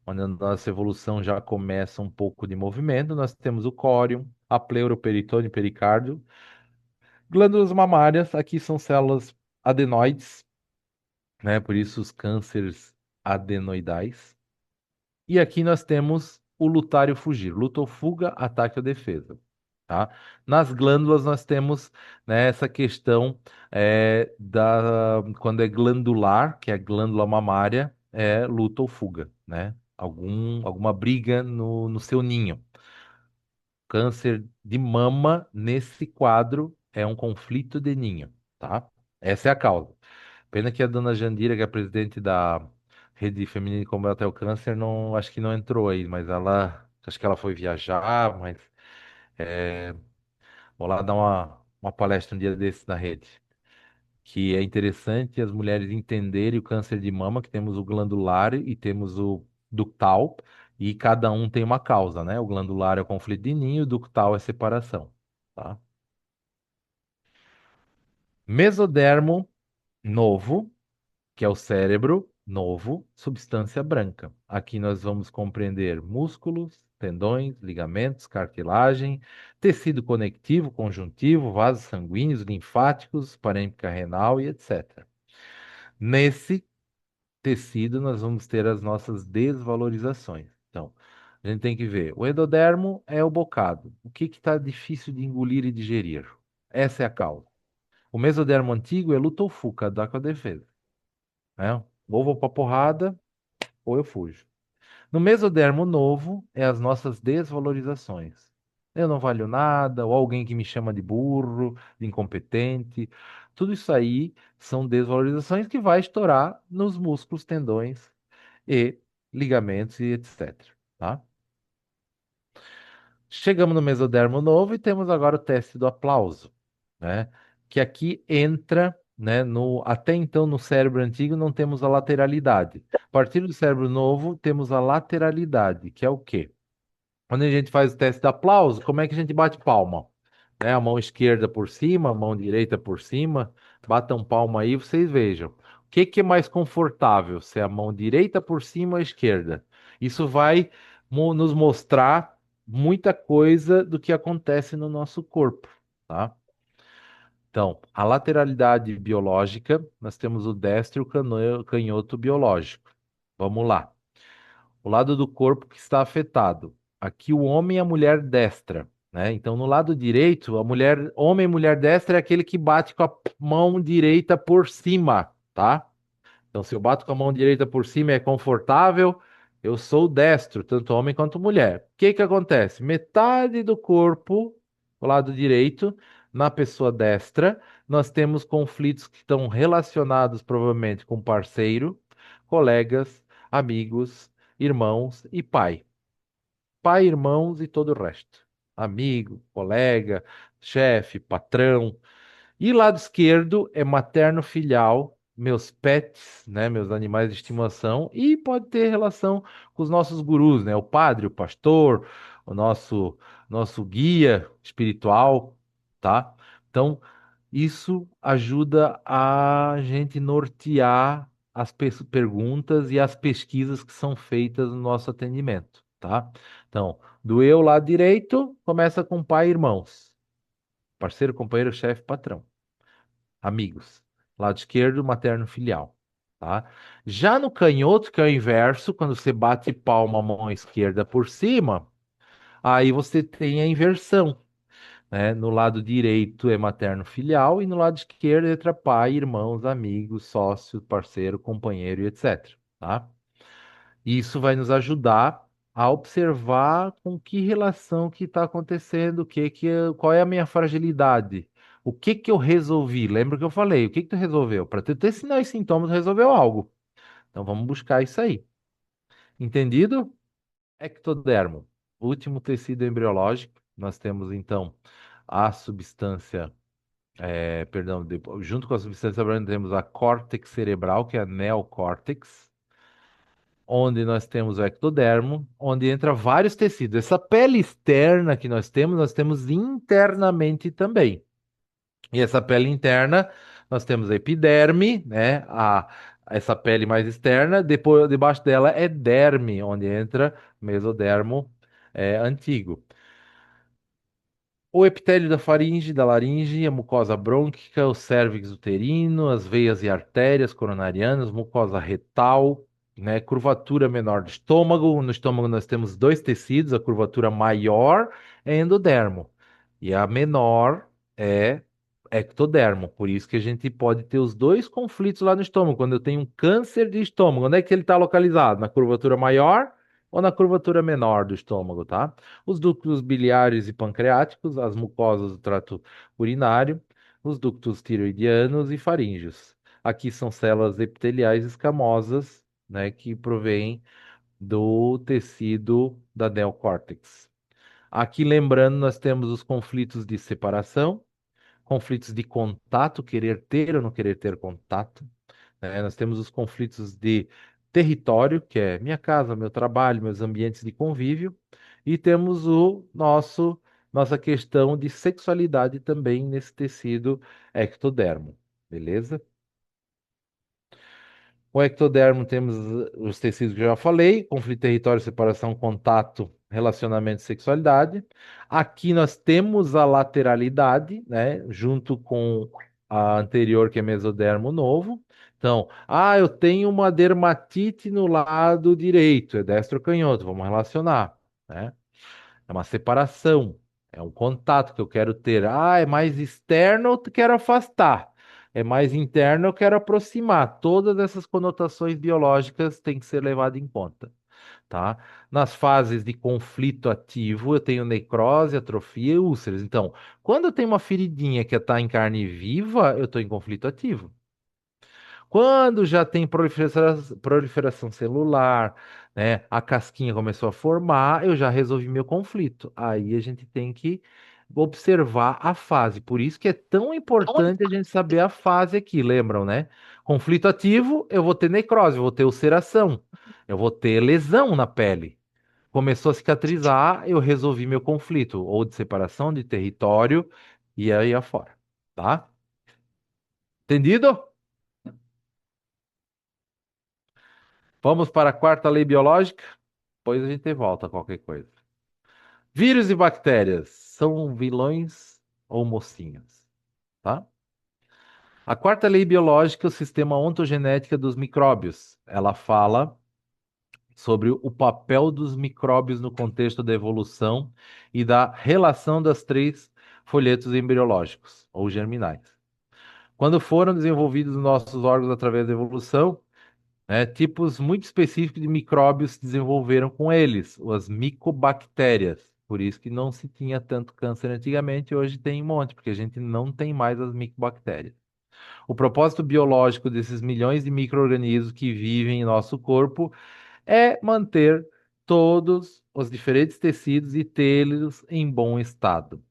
[SPEAKER 1] onde a nossa evolução já começa um pouco de movimento, nós temos o córion, a pleura, o peritônio, o pericárdio. Glândulas mamárias, aqui são células adenoides, né? Por isso os cânceres adenoidais. E aqui nós temos o lutar e o fugir, luta ou fuga, ataque ou defesa, tá? Nas glândulas nós temos, né, essa questão quando é glandular, que é glândula mamária, é luta ou fuga, né? Alguma briga no seu ninho. Câncer de mama, nesse quadro, é um conflito de ninho, tá? Essa é a causa. Pena que a dona Jandira, que é a presidente da Rede Feminina de Combate ao Câncer, não, acho que não entrou aí, mas acho que ela foi viajar, mas é, vou lá dar uma palestra um dia desses na rede, que é interessante as mulheres entenderem o câncer de mama, que temos o glandular e temos o ductal, e cada um tem uma causa, né? O glandular é o conflito de ninho, o ductal é separação, tá? Mesodermo novo, que é o cérebro novo, substância branca. Aqui nós vamos compreender músculos, tendões, ligamentos, cartilagem, tecido conectivo, conjuntivo, vasos sanguíneos, linfáticos, parênquica renal e etc. Nesse tecido, nós vamos ter as nossas desvalorizações. Então, a gente tem que ver. O endodermo é o bocado. O que está difícil de engolir e digerir? Essa é a causa. O mesodermo antigo é luta ou fuga, dá com a defesa, né? Ou vou pra porrada, ou eu fujo. No mesodermo novo, é as nossas desvalorizações. Eu não valho nada, ou alguém que me chama de burro, de incompetente. Tudo isso aí são desvalorizações que vai estourar nos músculos, tendões e ligamentos e etc. Tá? Chegamos no mesodermo novo e temos agora o teste do aplauso, né? Que aqui entra, né, até então no cérebro antigo não temos a lateralidade. A partir do cérebro novo temos a lateralidade, que é o quê? Quando a gente faz o teste de aplauso, como é que a gente bate palma? Né? A mão esquerda por cima, a mão direita por cima. Batam palma aí, vocês vejam. O que é mais confortável? Se é a mão direita por cima ou a esquerda? Isso vai nos mostrar muita coisa do que acontece no nosso corpo, tá? Então, a lateralidade biológica, nós temos o destro e o canhoto biológico. Vamos lá. O lado do corpo que está afetado. Aqui o homem e a mulher destra, né? Então, no lado direito, homem e mulher destra é aquele que bate com a mão direita por cima, tá? Então, se eu bato com a mão direita por cima é confortável, eu sou destro, tanto homem quanto mulher. O que que acontece? Metade do corpo, o lado direito, na pessoa destra, nós temos conflitos que estão relacionados provavelmente com parceiro, colegas, amigos, irmãos e pai. Pai, irmãos e todo o resto. Amigo, colega, chefe, patrão. E lado esquerdo é materno-filial, meus pets, né, meus animais de estimação, e pode ter relação com os nossos gurus, né, o padre, o pastor, o nosso guia espiritual. tá? Então, isso ajuda a gente nortear as perguntas e as pesquisas que são feitas no nosso atendimento, tá? Então, do eu lado direito, começa com pai e irmãos, parceiro, companheiro, chefe, patrão, amigos. Lado esquerdo, materno, filial, tá? Já no canhoto, que é o inverso, quando você bate palma, a mão esquerda por cima, aí você tem a inversão, né? No lado direito é materno filial e no lado esquerdo entra pai, irmãos, amigos, sócio, parceiro, companheiro e etc. Tá? Isso vai nos ajudar a observar com que relação que está acontecendo, qual é a minha fragilidade, o que que eu resolvi. Lembra que eu falei? O que que tu resolveu? Para ter sinais e sintomas, resolveu algo. Então vamos buscar isso aí. Entendido? Ectodermo, último tecido embriológico. Nós temos então a substância, perdão, junto com a substância branca temos a córtex cerebral, que é a neocórtex, onde nós temos o ectodermo, onde entra vários tecidos. Essa pele externa que nós temos internamente também. E essa pele interna, nós temos a epiderme, né? Essa pele mais externa, depois debaixo dela é derme, onde entra mesodermo antigo. O epitélio da faringe, da laringe, a mucosa brônquica, o cérvix uterino, as veias e artérias coronarianas, mucosa retal, né? Curvatura menor do estômago. No estômago nós temos dois tecidos, a curvatura maior é endodermo e a menor é ectodermo. Por isso que a gente pode ter os dois conflitos lá no estômago. Quando eu tenho um câncer de estômago, onde é que ele está localizado? Na curvatura maior ou na curvatura menor do estômago, tá? Os ductos biliares e pancreáticos, as mucosas do trato urinário, os ductos tiroidianos e faríngeos. Aqui são células epiteliais escamosas, né, que provêm do tecido da neocórtex. Aqui, lembrando, nós temos os conflitos de separação, conflitos de contato, querer ter ou não querer ter contato, né? Nós temos os conflitos de território, que é minha casa, meu trabalho, meus ambientes de convívio, e temos nossa questão de sexualidade também nesse tecido ectodermo, beleza? O ectodermo temos os tecidos que eu já falei, conflito, território, separação, contato, relacionamento, sexualidade. Aqui nós temos a lateralidade, né, junto com a anterior, que é mesodermo novo. Então, eu tenho uma dermatite no lado direito, é destro ou canhoto, vamos relacionar, né? É uma separação, é um contato que eu quero ter. É mais externo, eu quero afastar. É mais interno, eu quero aproximar. Todas essas conotações biológicas têm que ser levadas em conta, tá? Nas fases de conflito ativo, eu tenho necrose, atrofia e úlceras. Então, quando eu tenho uma feridinha que está em carne viva, eu estou em conflito ativo. Quando já tem proliferação celular, né, a casquinha começou a formar, eu já resolvi meu conflito. Aí a gente tem que observar a fase. Por isso que é tão importante a gente saber a fase aqui, lembram, né? Conflito ativo, eu vou ter necrose, eu vou ter ulceração, eu vou ter lesão na pele. Começou a cicatrizar, eu resolvi meu conflito, ou de separação de território e aí afora, tá? Entendido? Vamos para a quarta lei biológica? Depois a gente volta a qualquer coisa. Vírus e bactérias são vilões ou mocinhos, tá? A quarta lei biológica é o sistema ontogenética dos micróbios. Ela fala sobre o papel dos micróbios no contexto da evolução e da relação das três folhetos embriológicos ou germinais. Quando foram desenvolvidos nossos órgãos através da evolução, né, tipos muito específicos de micróbios se desenvolveram com eles, as micobactérias. Por isso que não se tinha tanto câncer antigamente, hoje tem um monte, porque a gente não tem mais as micobactérias. O propósito biológico desses milhões de micro-organismos que vivem em nosso corpo é manter todos os diferentes tecidos e tê-los em bom estado,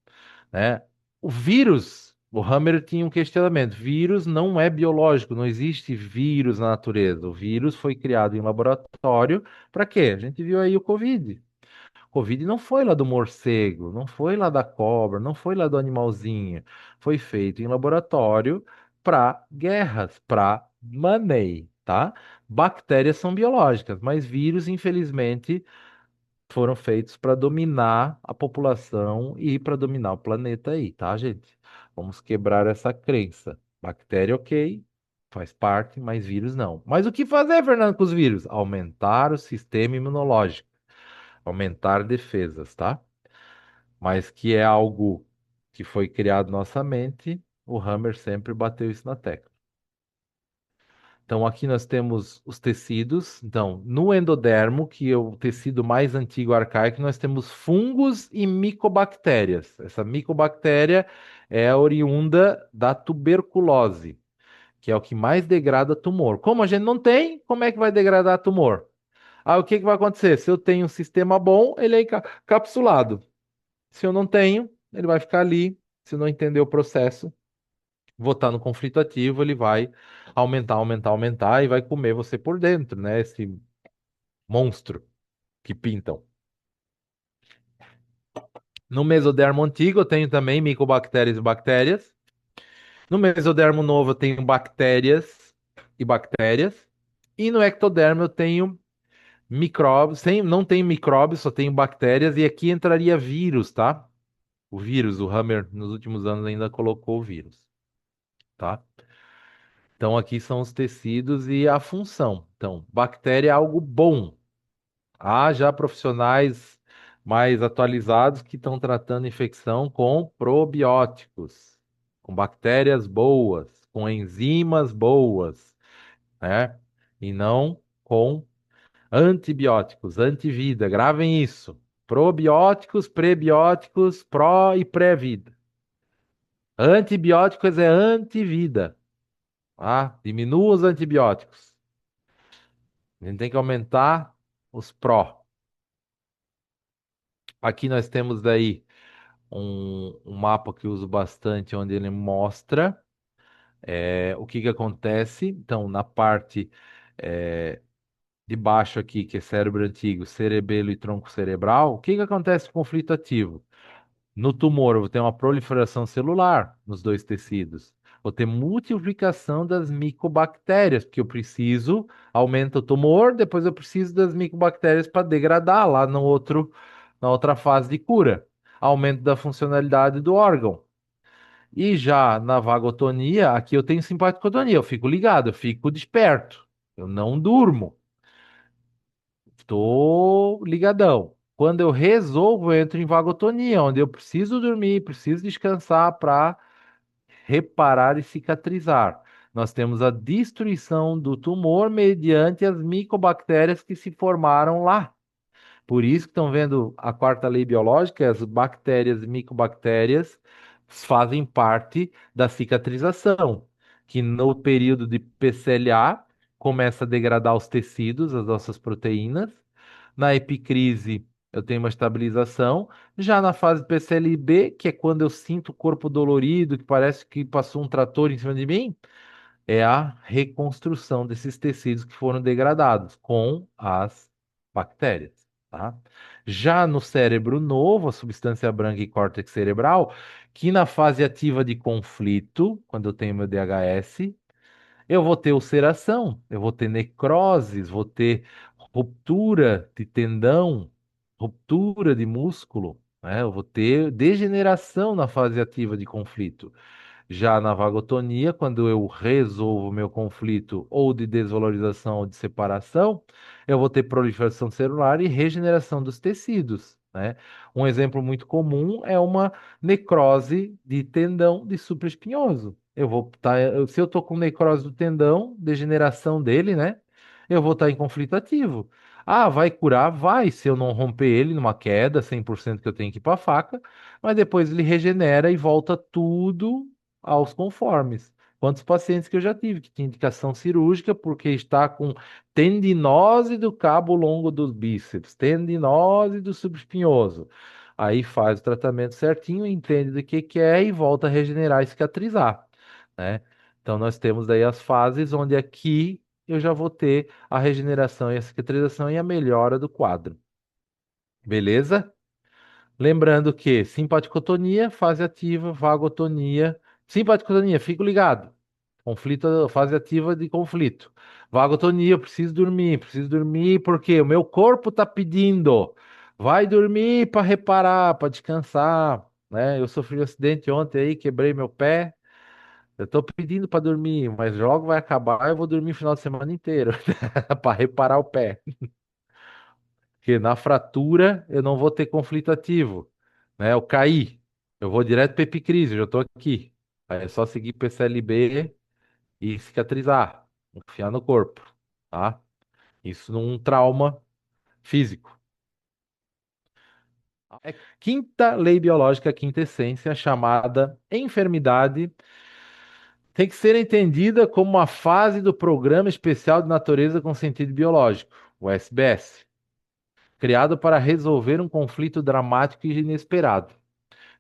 [SPEAKER 1] né? O vírus, o Hammer tinha um questionamento. Vírus não é biológico, não existe vírus na natureza. O vírus foi criado em laboratório para quê? A gente viu aí o Covid. Covid não foi lá do morcego, não foi lá da cobra, não foi lá do animalzinho. Foi feito em laboratório para guerras, para money, tá? Bactérias são biológicas, mas vírus, infelizmente, foram feitos para dominar a população e para dominar o planeta aí, tá, gente? Vamos quebrar essa crença. Bactéria, ok, faz parte, mas vírus não. Mas o que fazer, Fernando, com os vírus? Aumentar o sistema imunológico, aumentar defesas, tá? Mas que é algo que foi criado na nossa mente, o Hammer sempre bateu isso na tecla. Então, aqui nós temos os tecidos. Então, no endodermo, que é o tecido mais antigo arcaico, nós temos fungos e micobactérias. Essa micobactéria é oriunda da tuberculose, que é o que mais degrada tumor. Como a gente não tem, como é que vai degradar tumor? O que que vai acontecer? Se eu tenho um sistema bom, ele é encapsulado. Se eu não tenho, ele vai ficar ali. Se eu não entender o processo, votar no conflito ativo, ele vai aumentar, aumentar, aumentar e vai comer você por dentro, né? Esse monstro que pintam. No mesodermo antigo eu tenho também micobactérias e bactérias. No mesodermo novo eu tenho bactérias e bactérias. E no ectodermo eu tenho micróbios, não tenho micróbios, só tenho bactérias. E aqui entraria vírus, tá? O vírus, o Hammer nos últimos anos ainda colocou o vírus, tá? Então, aqui são os tecidos e a função. Então, bactéria é algo bom. Há já profissionais mais atualizados que estão tratando infecção com probióticos, com bactérias boas, com enzimas boas, né? E não com antibióticos, antivida. Gravem isso. Probióticos, prebióticos, pró e pré-vida. Antibióticos é antivida. Diminua os antibióticos. A gente tem que aumentar os pró. Aqui nós temos daí um mapa que eu uso bastante, onde ele mostra o que que acontece. Então, na parte é, de baixo aqui, que é cérebro antigo, cerebelo e tronco cerebral, o que que acontece com o conflito ativo? No tumor, eu vou ter uma proliferação celular nos dois tecidos. Vou ter multiplicação das micobactérias, porque eu preciso, aumenta o tumor, depois eu preciso das micobactérias para degradar lá na outra fase de cura. Aumento da funcionalidade do órgão. E já na vagotonia, aqui eu tenho simpaticotonia, eu fico ligado, eu fico desperto, eu não durmo. Tô ligadão. Quando eu resolvo, eu entro em vagotonia, onde eu preciso dormir, preciso descansar para reparar e cicatrizar. Nós temos a destruição do tumor mediante as micobactérias que se formaram lá. Por isso que estão vendo a quarta lei biológica, as bactérias e micobactérias fazem parte da cicatrização, que no período de PCLA começa a degradar os tecidos, as nossas proteínas. Na epicrise eu tenho uma estabilização. Já na fase PCLB, que é quando eu sinto o corpo dolorido, que parece que passou um trator em cima de mim, é a reconstrução desses tecidos que foram degradados com as bactérias, tá? Já no cérebro novo, a substância branca e córtex cerebral, que na fase ativa de conflito, quando eu tenho meu DHS, eu vou ter ulceração, eu vou ter necroses, vou ter ruptura de tendão, ruptura de músculo, né? Eu vou ter degeneração na fase ativa de conflito. Já na vagotonia, quando eu resolvo meu conflito ou de desvalorização ou de separação, eu vou ter proliferação celular e regeneração dos tecidos, né? Um exemplo muito comum é uma necrose de tendão de supraespinhoso. Eu vou estar, se eu estou com necrose do tendão, degeneração dele, né? Eu vou estar em conflito ativo. Vai curar? Vai, se eu não romper ele numa queda, 100% que eu tenho que ir para a faca, mas depois ele regenera e volta tudo aos conformes. Quantos pacientes que eu já tive que tinha indicação cirúrgica porque está com tendinose do cabo longo dos bíceps, tendinose do subespinhoso. Aí faz o tratamento certinho, entende do que é e volta a regenerar e cicatrizar, né? Então nós temos daí as fases onde aqui eu já vou ter a regeneração e a cicatrização e a melhora do quadro. Beleza? Lembrando que simpaticotonia, fase ativa, vagotonia. Simpaticotonia, fico ligado. Conflito, fase ativa de conflito. Vagotonia, eu preciso dormir porque o meu corpo tá pedindo. Vai dormir para reparar, para descansar, né? Eu sofri um acidente ontem aí, quebrei meu pé. Eu tô pedindo para dormir, mas logo vai acabar, eu vou dormir o final de semana inteiro para reparar o pé. Porque na fratura eu não vou ter conflito ativo, né? Eu caí, eu vou direto para epicrise, eu já tô aqui. Aí é só seguir PCLB e cicatrizar, enfiar no corpo, tá? Isso num trauma físico. É quinta lei biológica, quinta essência, chamada enfermidade, tem que ser entendida como uma fase do Programa Especial de Natureza com Sentido Biológico, o SBS, criado para resolver um conflito dramático e inesperado.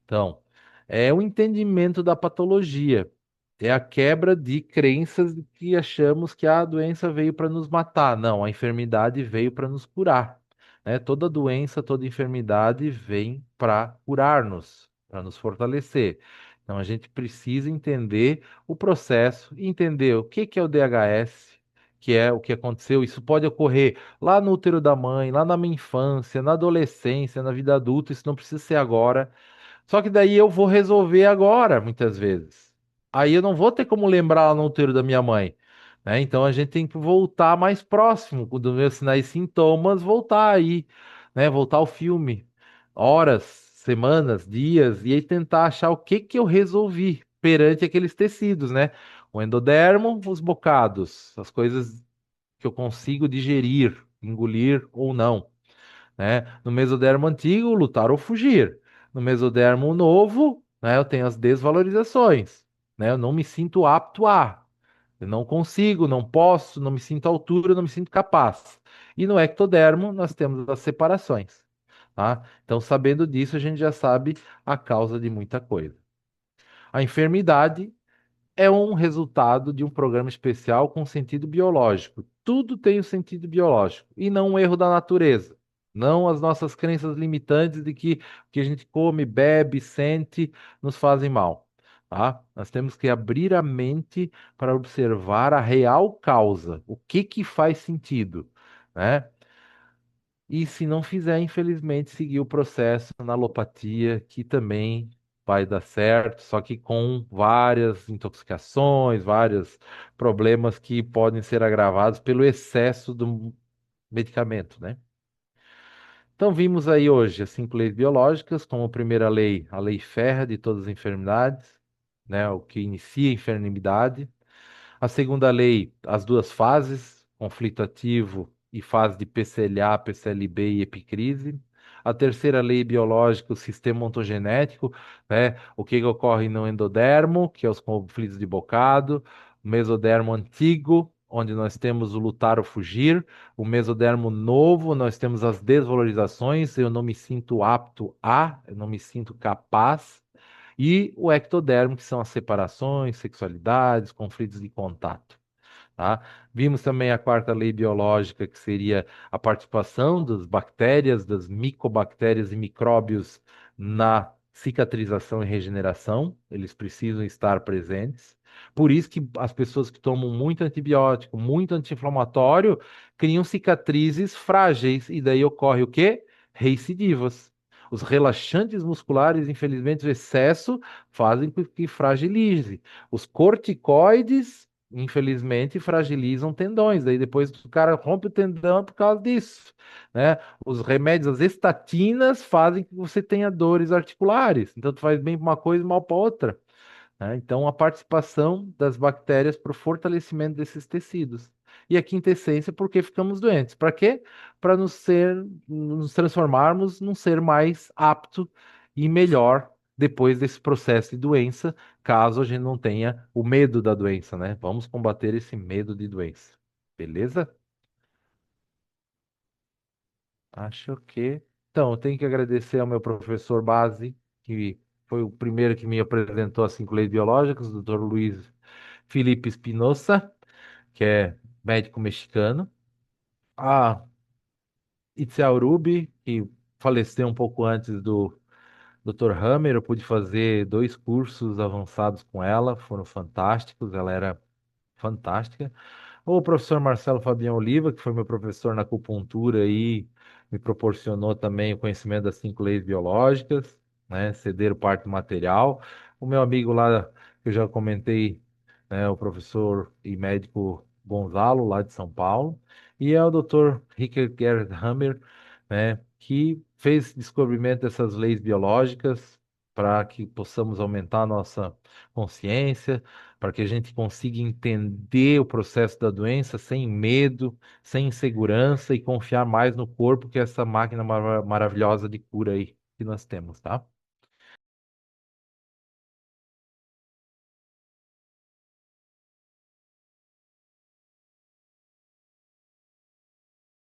[SPEAKER 1] Então, é o entendimento da patologia, é a quebra de crenças de que achamos que a doença veio para nos matar. Não, a enfermidade veio para nos curar, né? Toda doença, toda enfermidade vem para curar-nos, para nos fortalecer. Então, a gente precisa entender o processo, entender o que é o DHS, que é o que aconteceu. Isso pode ocorrer lá no útero da mãe, lá na minha infância, na adolescência, na vida adulta. Isso não precisa ser agora. Só que daí eu vou resolver agora, muitas vezes. Aí eu não vou ter como lembrar lá no útero da minha mãe, né? Então a gente tem que voltar mais próximo dos meus sinais e sintomas, voltar aí, né? Voltar ao filme, horas, semanas, dias, e aí tentar achar o que que eu resolvi perante aqueles tecidos, né? O endodermo, os bocados, as coisas que eu consigo digerir, engolir ou não, né? No mesodermo antigo, lutar ou fugir. No mesodermo novo, né, eu tenho as desvalorizações, né? Eu não me sinto apto a, eu não consigo, não posso, não me sinto à altura, não me sinto capaz. E no ectodermo, nós temos as separações, tá? Então, sabendo disso, a gente já sabe a causa de muita coisa. A enfermidade é um resultado de um programa especial com sentido biológico. Tudo tem um sentido biológico e não um erro da natureza. Não as nossas crenças limitantes de que o que a gente come, bebe, sente nos fazem mal. Tá? Nós temos que abrir a mente para observar a real causa, o que que faz sentido, né? E se não fizer, infelizmente, seguir o processo na alopatia, que também vai dar certo, só que com várias intoxicações, vários problemas que podem ser agravados pelo excesso do medicamento, né? Então, vimos aí hoje as 5 leis biológicas, como primeira lei, a lei férrea de todas as enfermidades, né? O que inicia a enfermidade. A segunda lei, as duas fases, conflito ativo e fase de PCLA, PCLB e epicrise. A terceira lei biológica, o sistema ontogenético, né? O que ocorre no endodermo, que é os conflitos de bocado, o mesodermo antigo, onde nós temos o lutar ou fugir, o mesodermo novo, nós temos as desvalorizações, eu não me sinto apto a, eu não me sinto capaz, e o ectodermo, que são as separações, sexualidades, conflitos de contato. Tá? Vimos também a quarta lei biológica, que seria a participação das bactérias, das micobactérias e micróbios na cicatrização e regeneração. Eles precisam estar presentes. Por isso que as pessoas que tomam muito antibiótico, muito anti-inflamatório, criam cicatrizes frágeis. E daí ocorre o quê? Recidivas. Os relaxantes musculares, infelizmente, o excesso fazem com que fragilize. Os corticoides, infelizmente, fragilizam tendões. Daí depois o cara rompe o tendão por causa disso, né? Os remédios, as estatinas, fazem que você tenha dores articulares. Então, tu faz bem para uma coisa e mal para outra, né? Então, a participação das bactérias para o fortalecimento desses tecidos. E a quinta essência, porque ficamos doentes. Para quê? Para nos transformarmos num ser mais apto e melhor depois desse processo de doença, caso a gente não tenha o medo da doença, né? Vamos combater esse medo de doença. Beleza? Acho que. Então, eu tenho que agradecer ao meu professor base, que foi o primeiro que me apresentou as 5 leis biológicas, o doutor Luiz Felipe Espinosa, que é médico mexicano. A Itzel Rubi, que faleceu um pouco antes do Dr. Hammer. Eu pude fazer 2 cursos avançados com ela, foram fantásticos, ela era fantástica. O professor Marcelo Fabião Oliva, que foi meu professor na acupuntura e me proporcionou também o conhecimento das 5 leis biológicas, né? Ceder parte do material. O meu amigo lá, que eu já comentei, né? O professor e médico Gonzalo, lá de São Paulo. E é o Dr. Ricker Gerhard Hammer, né? Que fez descobrimento dessas leis biológicas para que possamos aumentar a nossa consciência, para que a gente consiga entender o processo da doença sem medo, sem insegurança e confiar mais no corpo, que é essa máquina maravilhosa de cura aí que nós temos, tá?